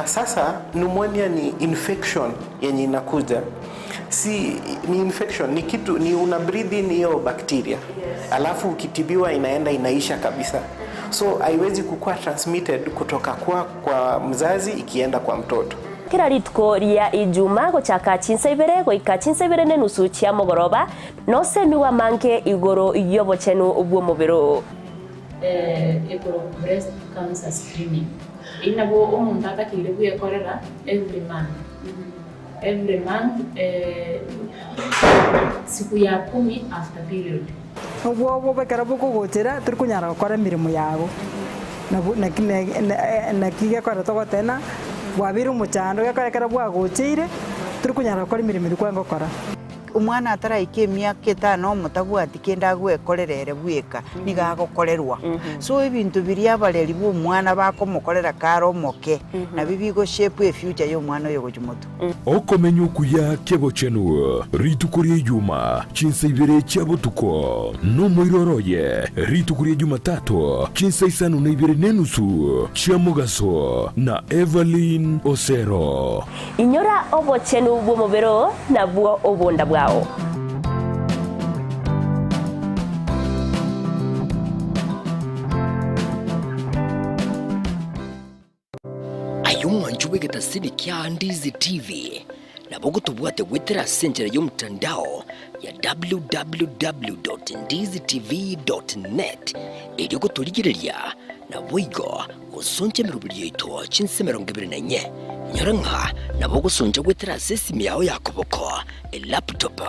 S14: sasa pneumonia ni infection yenye inakuja si ni infection ni kitu ni una breathe in hiyo bacteria alafu ukitibiwa inaenda inaisha kabisa so haiwezi kukua transmitted kutoka kwa mzazi ikienda kwa mtoto
S12: kira rituko ria ijuma gochaka chinsebere goika chinsebere ne nusu chia mogoroba no semiwa manke igoro yobochenu ubwo mubiro
S15: igoro breast cancer screening inabo umuntu atakire kuyekorera every month siku ya 10 after period
S16: ubwo bekara buko gotera turi kunyara gukora mirimo yago na kige kora togotena bwabira umuchando gakarekera bwagotire turi kunyara gukora mirimo iri kwango kora
S17: umwana ataraike myaka 5 mutabwati kenda gwekorerere bweka nigagokorerwa so ibintu biri abareri bwo umwana bakomukorera karo moke na bibigo shape e future yo mwana yo gujumuto
S1: okomenya okuya kebochenu ritukuri yuma chinsebere chabutuko no moiroroye ritukuri yuma 3 chinsaisano na ibere nenusu Chiomogusii na Evelyn Osero
S12: inyora obochenu bwo mubero na bwo obonda bwao
S18: ayumwanju wegeta sini kya Ndizi TV na bogo tubwate wetera senjera yo mtandao ya www.ndizitv.net ili kuturigireria na boigo usonje mirubiri yito chinsemero ngeberenanye nyoranga na bogo sonje wetera sesimi yao yakoboko laptop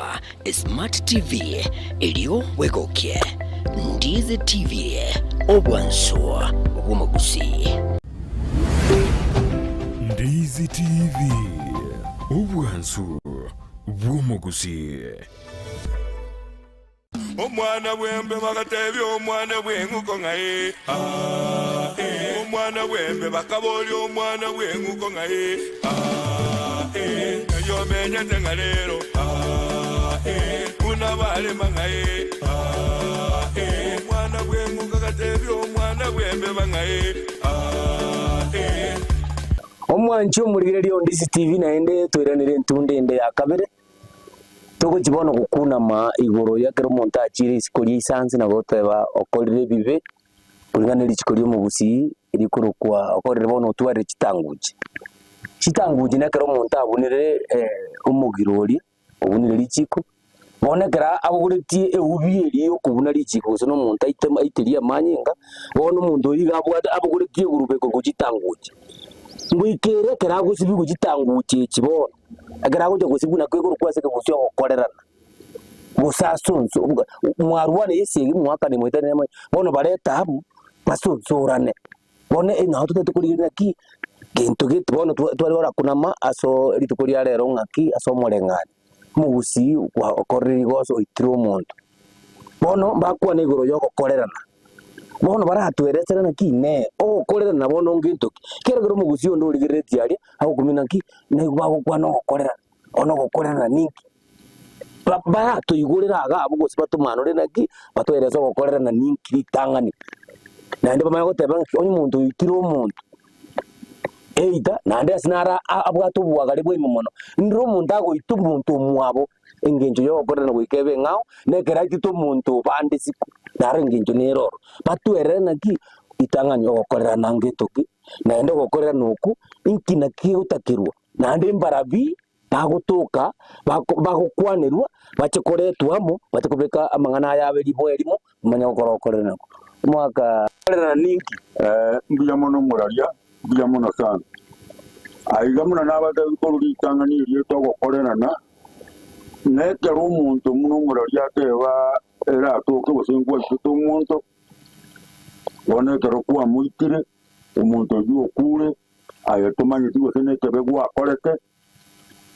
S18: smart TV ilio wegokie Ndizi TV obwanso Riomogusii
S1: Ndizi TV obwanso Riomogusii
S2: omwana bwembe bagatebya omwana bwenguko ngaye omwana bwembe bakabolya omwana bwenguko ngaye eyo menyete nga lero unabalema ngaye omwana bwenguko gatebya omwana bwembe bangaye
S8: omwanchi omurigererio Ndizi TV naende twiranire ntundende ya kabere togo jibono gukuna ma igoro yakero monta achire isikori isanze na goteba okorire bibe kuringana Richiko Riomogusii iri kurukwa okorire bono tware chitanguje nakero monta abunire umugirori obunire Richiko bonekera abuguretie eubieri okubuna Richiko so no monta itema iteria manyinga bono mundu yiga abuguretie gurubeko kuchitanguje ngwikere kera gusibi kuchitanguje chibono agera goje gusibuna kweguru kwase kugusyo okorerana musasunzu mwarwane yesigi mwaka ni mwitane bono bareta habu basunzurane bone ina tutetukurira ki gintu gitu bono twari ora kunama aso ritukuria rero ngaki aso morengani Gusii kwa okoriri goso itiro muntu bono bakwa ne igoro yo gokorerana bono baratweresera na kine okorerana bono ngintu kero Riomogusii ndo rigireti ari agukumina ki na igwa kwa no gokorerana ono gokorerana ninki barato igurira aga abo gose batumanore naki batwereza gokorerana ninki tangani nande bamanya goteba onye muntu itire omuntu eita nande asinara abwatu bwagari bwe mumono ndiro muntu agoita omuntu omwabo engenjo yo gokorera gwikebe ngao nekera itito omuntu bande siku nare engenjo neroro batwere naki itanganyo gokorera nangetoki naende gokorera nuku inkina kiutakirwa nande mbarabi bagotoka bagokwanirwa bachekoretwa amo bachekobeka amangana yabe liboerimo manya gokorokorera nako mwaka korera ninki
S5: mbuya mono muraria mbuya mono sana aiga muna nabata bikoruri tangani rieto gokorerana nekera omuntu muno muraria teba era atoke bosengwa ito omuntu bonekera kwa muitire omuntu yo kure ayatomanye tigo senekebe gwakorete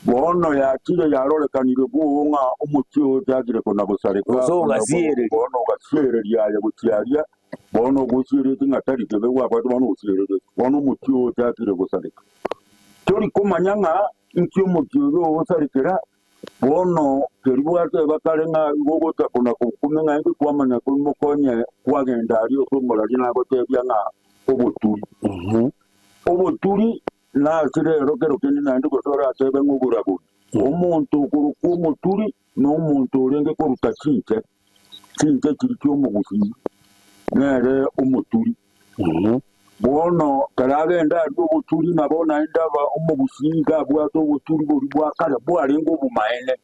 S5: bono yakire yarorekanire guunga omutio jagire kona busareka bono gasiereria ya gutiaria bono gusire tingatari kebe gwakwa bono gusire bono mutio jagire busareka tori kumanyanga intio mutio ro busarikera bono keribwate bakarenga gogota kona kumenga ndi kwamanya kumukonye kwagenda ari okumurari nagotebya nga obuturi obuturi na kirero kero kindi nandi gosora atebe ngugurabu omuntu kuruku muturi no muntu urenge ko rutakinke kinke kirikyo Mugusii nere umuturi bono karagenda ndo buturi nabona indaba Mugusii gabwato buturi buri bwakara bwarengo bumaene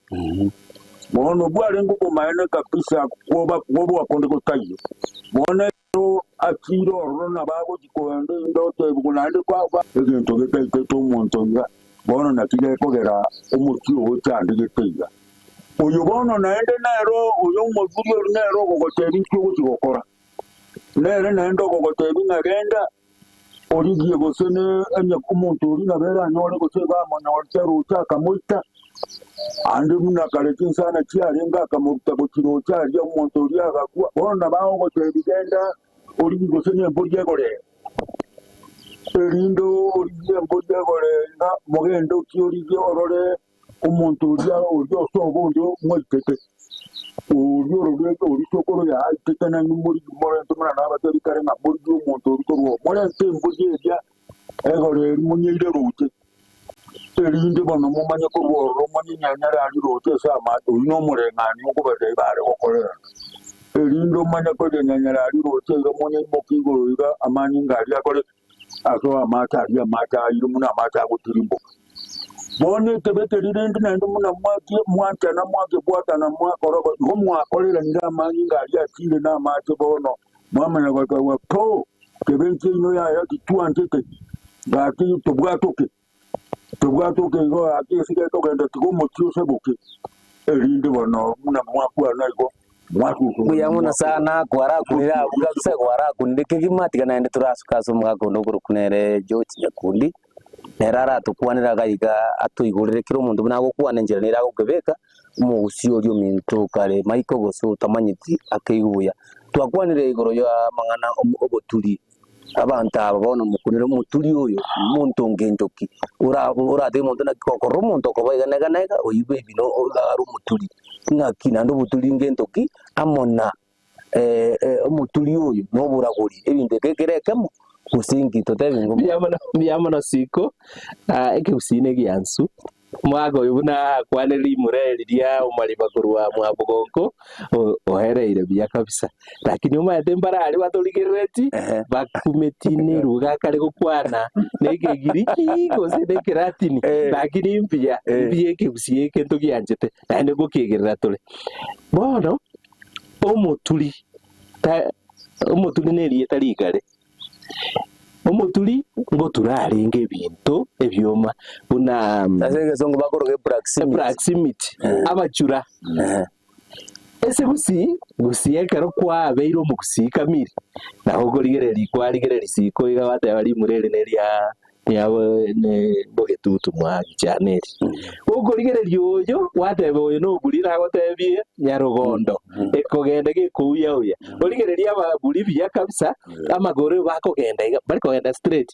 S5: bono bwarengo bumaene kapisa kuba wakonde kotayo bono akiro rona bago jikoende ndote bukunande kwa ekintu gekete omuntu nga bono nakige kogera omuti ocyandi geteiga uyu bono naende nero uyu muzuri nero gogotera intu gukora nere nendo gogotera ngagenda origiye gosene anya kumuntu uri nabera nyore guteba mona watero utaka muita andi muna kareke sana cyarenga akamuruta gukiro cyari omuntu uri agakwa bono baho gotera bigenda ori gosene mburye gore erindo ori mburye gore nga mogendo kiori orore umuntu uri osobondo mwitete uri ororego uri sokoro ya itetana n'umuri morento mwana n'abatari kare nga buryo umuntu uri ko morente mburye bya egore munyire rute erinde bono mumanye ko boro manye nyanyara ari rute sama uri no murengani uko bade bare gokorera erindo manya ko nyanyara ari rute yo monye mokigo iga amani ngari akore aso amata iri muna amata gutirimbo bone tebete ririndi nando muna mwaki mwanta na mwaki bwata na mwakoroba ngo mwakorera ngira amani ngari akire na amate bono mwamanya kwa po tebente ino ya kituantete bati tobwatoke ngo akisike togenda tugomo cyusebuke erinde bono muna mwakwa naiko
S8: kuyamuna sana kwarakunira bwaguse kwarakunire kigimatiga nende turasukaso mugakondo kurukunere jochi nyakundi nerara tukwanira gayiga atuigurire kiro mundu nago kwanenjera nira gukebeka Mugusii orio mintu kare maiko goso tamanyiti akeiguya twakwanire igoro ya mangana oboturi abanta abona mukunira muturi oyo muntu ngendoki ura de muntu na kokoro muntu ko bayiga nega oyibe bino ogaru muturi ngakina ndo buturi ngendoki amona muturi oyo no buragori ebinde kekerekamo kusingi totebi ngo
S6: biyamana siko ekebusine gyansu mwago yubuna kwaneli mureli dia umaliba kurwa mwabugongo ohereire biya kabisa lakini umayete mbarali batoligereti bakumetini ruga kale gukwana nege giriki gose keratini lakini mpya biye kebusine kento gyanjete nande gokegerera tole bono omutuli neri etaligale omutuli ngo turaringa ebintu ebyoma buna
S8: asenge bakoroge
S6: proximity abachura ese Gusii ekero kwa beiro Mugusii kamiri naho gorigereri kwarigereri siko iga bata bari murere neria yawe ne bogetutu mwa chaneli ugorigereri oyo watebe oyo no burira gotebie nyarugondo ekogenda gikuya uya origereri ababuri biya kabisa amagoro bakogenda bari kogenda straight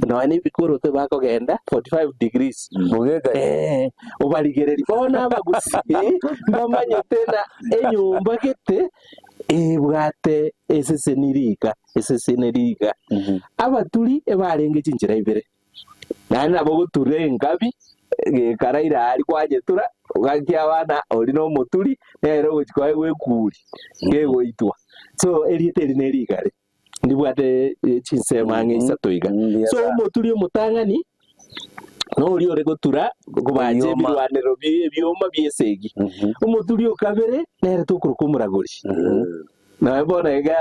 S6: no ani bikoro te bakogenda 45 degrees
S8: bugega
S6: ubarigereri bona Gusii ndamanya tena enyumba gete bwate eseseniriga abaturi ebarenge chinjira ibere nani nabo gutura engabi karaira ari kwagetura ugakia abana ori no muturi nero gukwaye gwekuri ngegoitwa so erite rineriga ndibwate chinsema ng'isatu iga so omoturi omotang'ani nori ore gotura kubanje birwaniro byoma byesegi omoturi okabere nere tukuruka omuragori na bona iga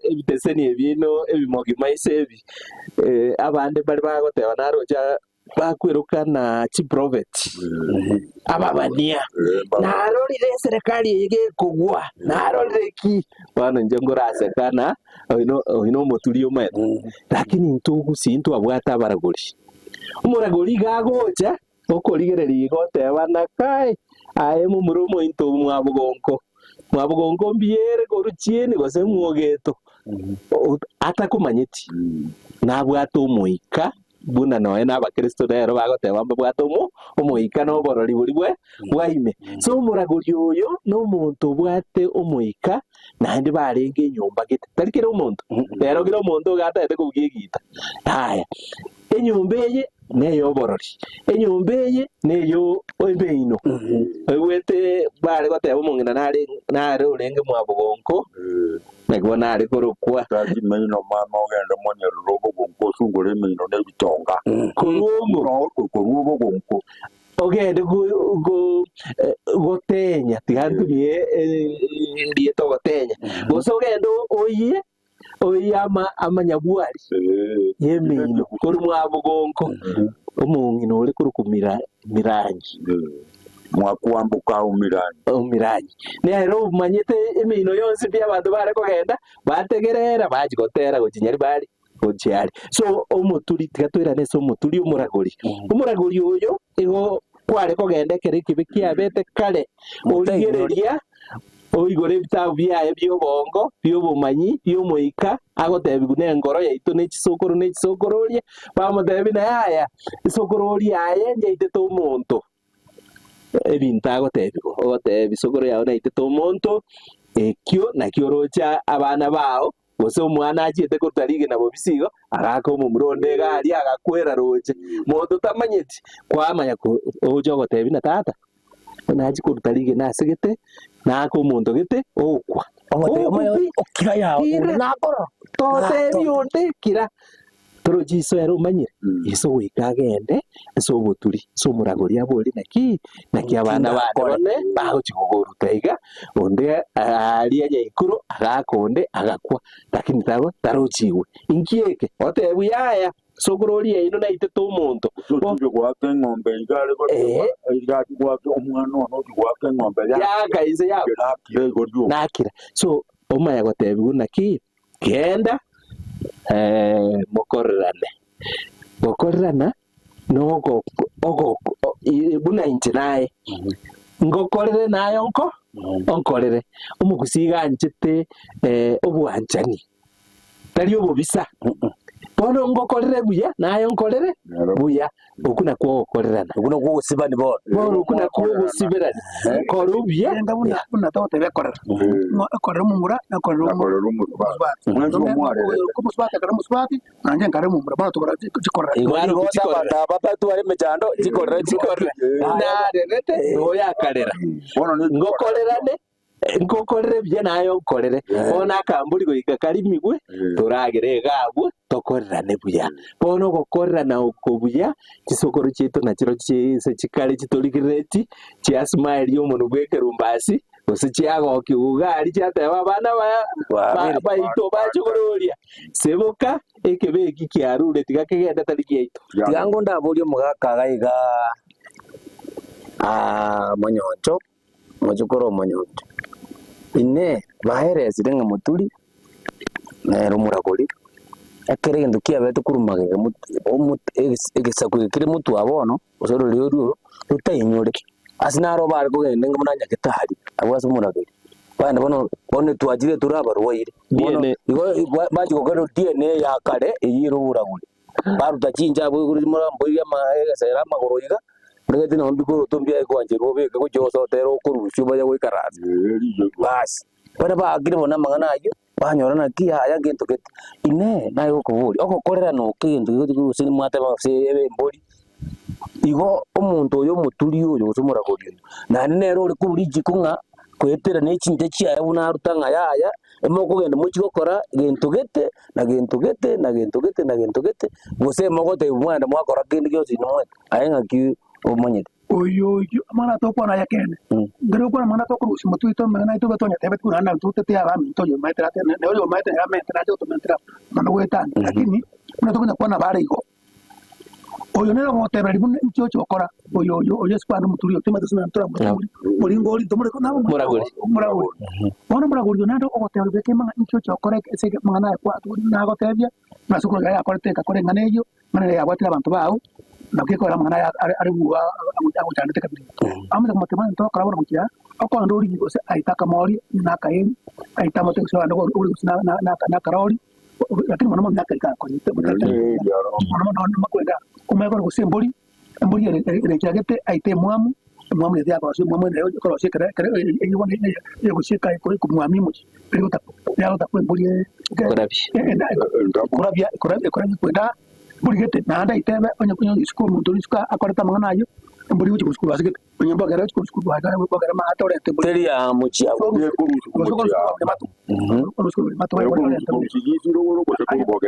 S6: ebiteseni ebino ebimogi maise ebi abande bari bagoteba naroja bakwiruka na chiprovet ababania narorire serikali ige kugwa narorire ki bana njengorase kana oino moturi ometo lakini ntugu sintu abwata abaragori umuragori gagocha okorigereria igoteba nakai aye mumurumo into mwabugonko mbiere goruchieni gose mwogeto atakumanyeti nabwata omoika buna noe n'abakristo rero bagoteba mbwata omoika n'oborori buri bwaime so omuragori oyo n'omonto bwate omoika nandi barenge enyomba gete tarikire omonto rero gira omonto gatete kubwigita haya enyomba eye neyo oborori enyomba eye neyo oibeino oigwete bare goteba omong'ina nare orenge mwabugonko nagwo nare korokwa
S5: tati meino mama ogenda monyero obogonko sungore meino nebitonga koruobo gonko
S6: ogende gotenya tigantumie rieto gotenya gose ogende oiye amanyabwari yemeino kori mwabugonko omong'ina ore kurukumira mirangi
S5: mwakwambuka
S6: omiranyi nero umanyite emino yonse bya abantu bare kogenda bategerera bagigotera gokinyari bari gokiari so omoturi tigatwira nese omoturi omuragori oyo igo kware kogenda kere kibiki abete kale origereria oigore ebitabu byaye by'obongo by'obumanyi by'omoika agotebi gune engoro yaitu n'ekisokoro oria bamotebi na yaya isokoro oria aye nyaitete omonto ebintu agotebigo ogotebi isokoro yawe naitete omonto ekio nakio rocha abana bao gose omwana achiete koruta rige nabo bisigo agaka omomuronde egari agakwera roche monto tamanyeti kwamanya ocha ogotebi na tata nachi koruta rige nasegete naka omonto gete okwa
S8: okira yawe
S6: nakoro totebi onde kira toro jiso ero manyire iso wika agende so oboturi so omuragori abori naki abana bane bago chikogoruta iga onde aria nyaikuru agakonde agakwa lakini tarochiwe inkieke otebu yaya sogorori ino naitete omonto
S5: so gwake ng'ombe igare igati gwake omwana ono gwake ng'ombe
S6: yakaise yawe nakira so omaya gotebigu naki genda mokorerana nogo buna inche naye ngokorere naye onkorere Omogusii ganchete obwanchani tari obobisa bono ngokorere buya naye onkorere buya okuna kwa okorerana
S8: okuna kwa osibani
S6: bono okuna kwa osibirani koro buya
S4: ndabona kuna tote bekorera no ekorera mumura nakorera umusbati ko musbati akara musbati nanje ngare mumura bana tubara gikorera
S6: igwaro gikorera baba tuare mechando gikorera na rete oya karera bono ngokorerane ngokorere bya nayo nkorere bona kamburi goika karimigwe turagere gabwo tokorerane buya bono gokorerana okubuya kisokoro chito nakiro chise chikale chitorigireti chia smile yo muno bwekerumbasi gose chiago kiugari chateba bana ba ito bachugororia seboka ekebeki kiarure tigakegenda tariki ito
S8: tigango ndaborio mugaka gaiga monyoncho mojukoro monyoncho ine baherezire nga muturi na rumuragori akere gendo kiabete kurumage egisaku kire mutu abono osoro ryo rutayinyore asinaro bari kugenda nga munanya kitari abwase muragori bana bono twajire turabarwaire bono igo baji kogero DNA ya kare eyiro buraguri baruta chinja abo kuri murambo ya maega magoroiga ndagete no mbiko tombia kwanje robeka ko joso tero kurushu baya we karazi bas
S19: bara bagire bona mangana ayo banyorana ki haya gintu gete ine nayo kuburi okokorera no kintu gusini mwate ba se mbori igo omuntu oyo muturi oyo usumura gori na nero uri ku Richiko nga kwetera n'ekinte kya yabuna rutanga yaya emoko genda mukigokora gintu gete na gintu gete na gintu gete na gintu gete gose mogote umwana mwakora kindi cyose no ayenga ki omonyete
S4: oyo amana to kwa na yakene ngero kwa amana to ko simutu ito mena ito batonya tebe kuna na tutte te aba minto yo maitra te ne yo maitra ya maitra to mentra mano wetan lakini una to kwa na bare iko oyo nero mo tebe ribu ncho chokora oyo spa no muturi tema to sana tora muri ngori to muri ko na muragori bona muragori na to ko tebe ke manga ncho chokora ese manga na kwa na go tebya na sukuru ya ko te ka kore nganeyo mana ya watira abantu bawo nakiko la mangana ari buwa amuchande te kabiri amza kumatema nto kala bona mukia ako ndori go se aitaka mori na kaen aita moto so ando uri na karori lakini mwana mwana ka ko ni te mwana makwenda kumeko go semboli mboli ile chagete aite mwamu ne dia ko so mwamu ne ko se kare e wona ne go se kai ko mwami mu pero ta ya ta ko mboli korabia kwenda burigete nanda itebe onye kunyo school muntu iska akoreta mangana ayo mburi uchi school asike onye bagara uchi school bagara bagara ma atore te
S19: teri ya muchi awo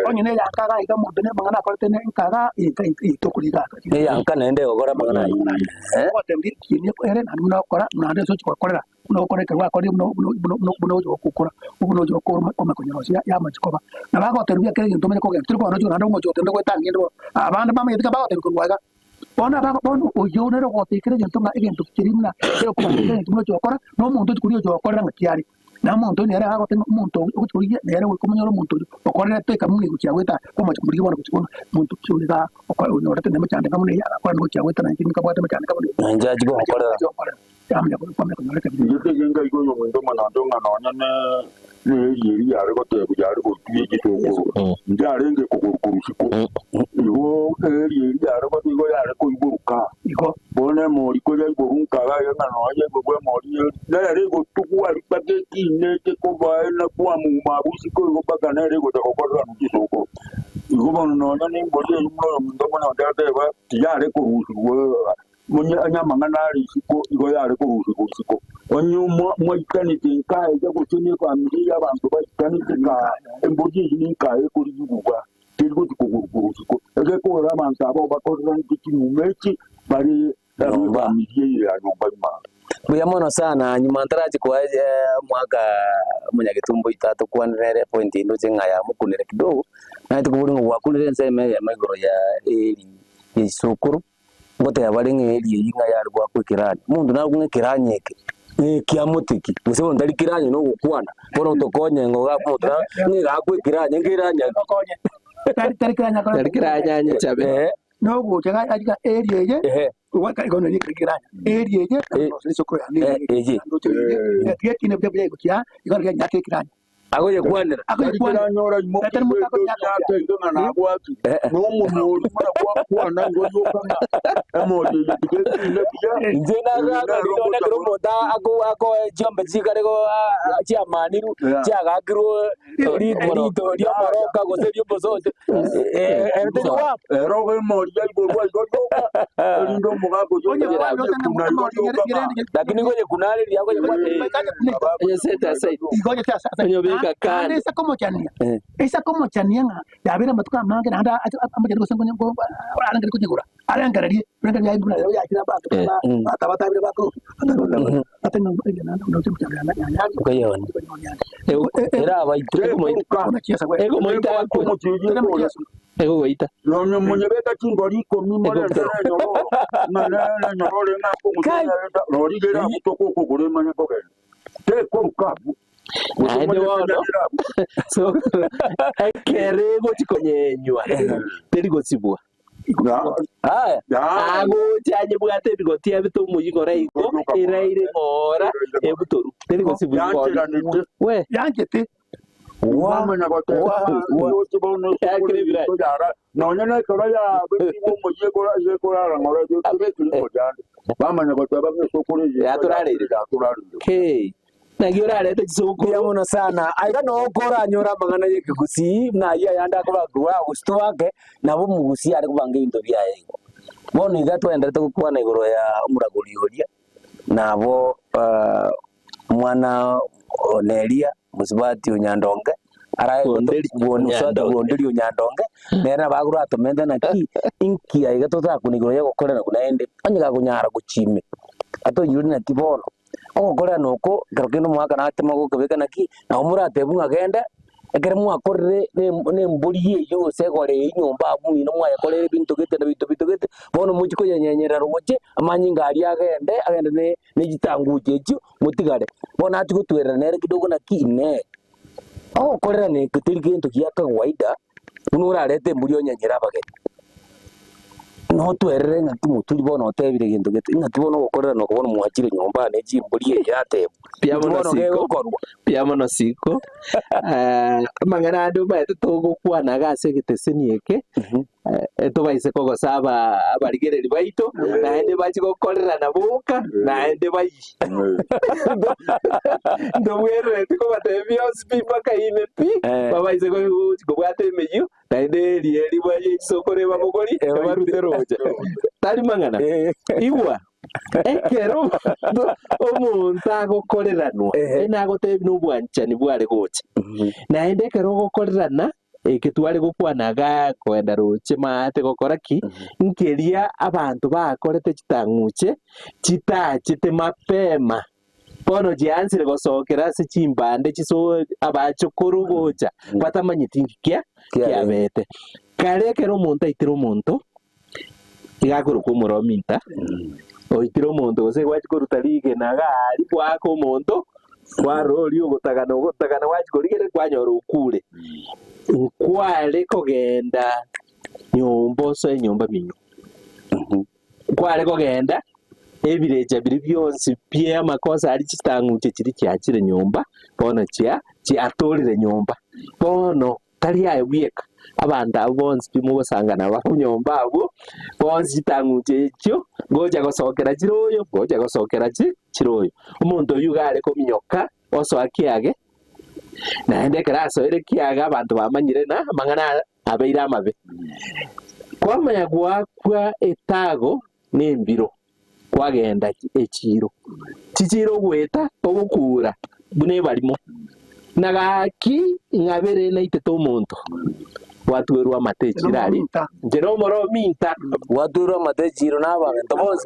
S4: onye ne yakara ika muntu ne mangana akorete ne nkara itokulika
S19: ne yankana ende ogora mangana ayo
S4: ko tembi kini ere na muna okora na ande so chikorera no okore ke wa kori no okukura uno jo ko ma konyo ya machikoba na bago terbia kere nto me ko ke triko no jo na ngo jo tendo ko tangindo abana ba me tika bago ten ko waga bona bago bon o yo ne ro ko te kere nto nga egento kirimna yo ko ke nto jo okora no muntu kuri jo okora ngakiari na muntu ne era bago ten muntu ukuri ne era ko manyoro muntu okora te kamuni kuchia weta ko ma muri bona kuchikona muntu kuchulika okora no rete ne machande kamuni ya akora no kuchia weta na kimi ka bota machande kamuni
S19: nja jibo okora
S4: amya ko pame ko rete
S5: yete yenga igo yo ndo mana ndo ngana ne yiri yari ko te bujari ko tuye gitoko ndare ko kurusiko igo yiri yari ko igo yari ko iburuka
S4: igo
S5: bone mori ko yari burunka ga yana no aye go mori ndare go tuku ari pageti ne te ko ba na kwa mu mabusi ko go baga ne go te ko korra no gitoko igo bono no ne mboli ndo mana ndare ba yari ko rusiko munya anyamanga nari siko igo yari ko rusiko onyu mo ikanite nkai ja ko tuni kwa miri abantu ba ikanite ka emboji ni kai ko rigugwa tilgo ko rusiko ege ko ramanza abo ba ko rangi kinumechi bari ba miri ya nyumba ma
S19: buya mono sana nyuma ntaraji kwa mwaka munyagitumbo itatu kwa nere point ndo zinga mukunire kidogo na tukuburi ngo wakunire nseme ya magoro ya eri isukuru ngote yabalinga eri yinga yari kwa kwikirani mundu na kunge kiranyeke kia mutiki musebo ndali kiranye no gukwana bona utokonye ngo gamutra ni gakwikiranye ngiranye tari kiranye chabe
S4: no go jaga ajiga area ye waka igono ni kiranya area ye no soko ya ni ndo tie kine bebe kutia igono ya nyake kiranya
S19: agoye kwanira
S5: nyora mo nyake ndo na gwatu no mu mara kwana ngo yokana amodi
S19: njena ga ndona kromo da ako jamba jikarego chiamaniru chiagakiro rito rio maroka goserio bozote ente wa
S5: rogo mori ya igorwa igotoka ndo mugago yo
S19: lakini ngoje kunali yako ya seta sai
S4: igoje sasa
S19: kakani
S4: esa como chania nga ya bera matuka mange nanda amajero sengo ngo aranga ko nyigura aranga ri ranga ya ibuna ya kira ba tabata bera ba ko atenga nanda ndo timu changa ya
S19: ko yoni era ba iteko mo ego mo ita ko mo ego waita
S5: no munyebeka chingori ko mimore na rore na ko mo rori bera mutoko ko gore manya ko te ko kabu
S19: so kerego chikonyenywa terigo sibwa haya ago chaje bwate bigotia bitu muyigora iko iraire ngora ebutoru terigo sibwa we
S4: yankete
S5: wamanya gote wo chibono yara no nyana kora ya biwo muyigora yegora ngora yo tebe tuko jande wamanya gote ba sokore
S19: ya turare
S5: okay
S6: na giora leta chisoko
S19: ya muno sana aiga no kora nyora mangana ye Gusii na ya yanda ko bagwa gusto wake na bo Gusii ari kubanga into bya yego bono iga twendete gukwana igoro ya umuraguri uria na bo mwana Onelia musibati unyandonge ara gondeli unyandonge nera bagura atomenda na ki inki aiga tota kunigoro ya gukorera kuna ende anyiga kunyara guchime ato yuri na tibono ogokora noko garokendo mwaka na atema gukabeka naki na umurate bunga genda ekere mwakorere ne mburiye yo segore inyumba abu ino mwayakorere bintu gete na bintu gete bono mujiko yenyenyera roje amanyinga ari agende ne gitanguje cyo mutigare bona ati gutwera nere kidogo naki ne ogokorera ne kitiri kintu kia kawaida unurarete mburi onyenyera bagete no twerere ngati muturi bono otebire gintu gete ngati bono gukorera no kubona mwakire nyumba ne jimburiye yate
S6: piamo no siko mangana andu baete tugukwana gase giteseni eke tubaise kogosaba abarigereri baito naende bachi gukorera na buka naende bai ndobwere tiko batebio spipa kaime pi babaise ko bwate meyu naende rieri baye sokore babogori baruteroja tari mangana igwa ekero omuntu agokoreranwa nagotebi n'obwanchani bware gocha naende ekero gokorerana eketware gokwanaga kwenda roche mate gokora ki nkeria abantu bakorete chitang'uche chitachete mapema bono jiansire gosokera se chimbande chiso abachokuru gocha batamanyiti kia bete kare ekero omonto aitire omonto igakuru kumuromita oitire omonto gose gwachikoruta rige nagari gwako omonto warori ogotagana wachikorigere kwanyora okure nkware kogenda nyombo so enyomba minyo nkware kogenda ebireja biri byonsi pie amakosa ari chitang'uche chiri chiachire nyomba bono chiatorire nyomba bono tari aye wieka abantu abo bonsi pimo basangana bakunyomba abo bonsi chitang'uche ekyo goja gosokera chiroyo goja gosokera chiroyo omonto oyu gare kominyoka oso akiage naende kerasoire kiaga abantu bamanyire na mang'ana abeire amabe kwamanya gwakwa etago nembiro kwagenda echiro chichiro gweta ogukura bune barimo nagaki ngabere naitete omonto watwerwa amatechirari njero moro minta watwerwa amatechiro n'abantu bose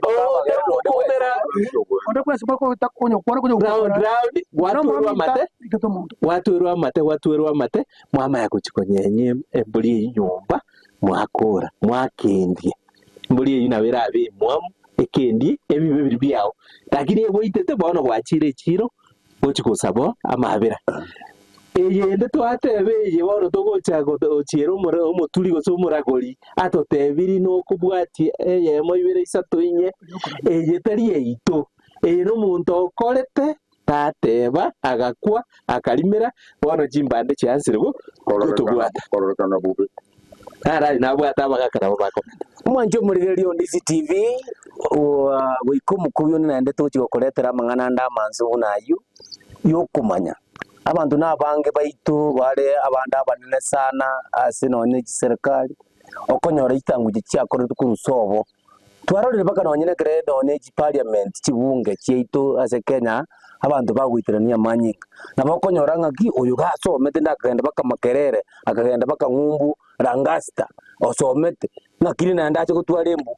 S4: onda kwese bako takonyo kwara kunyo
S6: watwerwa amate mwama yakuchikonyenye embuli y'inyumba mwakora mwakendie mbuli y'inabera abe mwamu ekendi ebibe biri byawo lakini eboitete bono bwachire echiro gochikosabo amabera eyende twatebeye bono togocha ochiero omoturi gose omoragori atotebiri nokobwati eyemo ibere isato inye eye tari eito eye nomonto okorete tateba agakwa akarimera bono chimbande chiansire gotobwata arai nabwata bagakarabo bakomenta
S19: mwanjo murigerio Ndizi TV wikumu kubyo nende tuchikokoretera mang'ana ndamanzu nayu yokumanya abantu nabange baitu bare abanda abanene sana ase none serikali okonyora itanguje chiakore tukurusobo twarorire baka nonyene credo ne parliament chibunge cheitu ase Kenya abantu bagwitirania manyinga na bakonyora ngaki uyu gasomete ndakagenda baka makerere akagenda baka ngumbu rangasta osomete ngakiri na ndache gutwara embu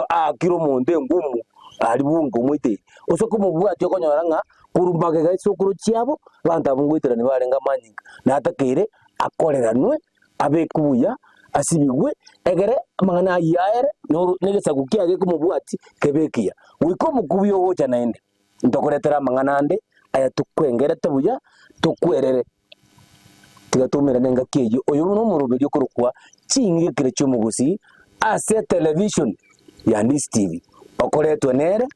S19: akiro monde ngumu ari bungo mwite osoko mubwati okonyora nga kurumbage gaiso kuru chiabo banta bungwitirani barenga manyinga na atakire akoreranwe abekuya asibigwe egere amang'ana yaere no negesa kukiage kumubwati kebekia wiko mukubyo gocha naende ndokoretera amang'ana ande aya tukwengerete buya tukwerere tigatumira nenga kiyo oyo no muruberio kurukwa Chinyigekero Chiomogusii ase television ya Ndizi TV okoretwe nere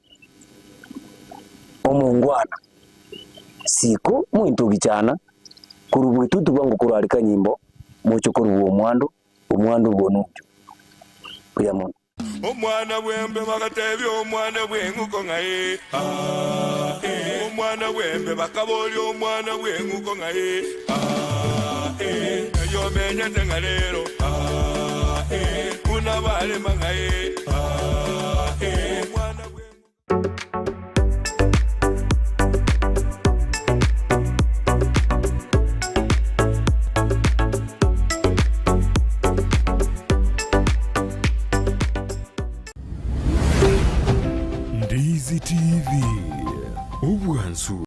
S19: omungwana siko mwintu gichana kurubwitu tubangu kurarika nyimbo mucho kurubu omwandu bonucho kuyamona
S2: omwana bwembe bagatebya omwana bwenguko ngaye omwana wembe bakaboli omwana wenguko ngaye yomenya tengalero unabale mangaye omwana
S1: Ndizi TV, Ubwansu.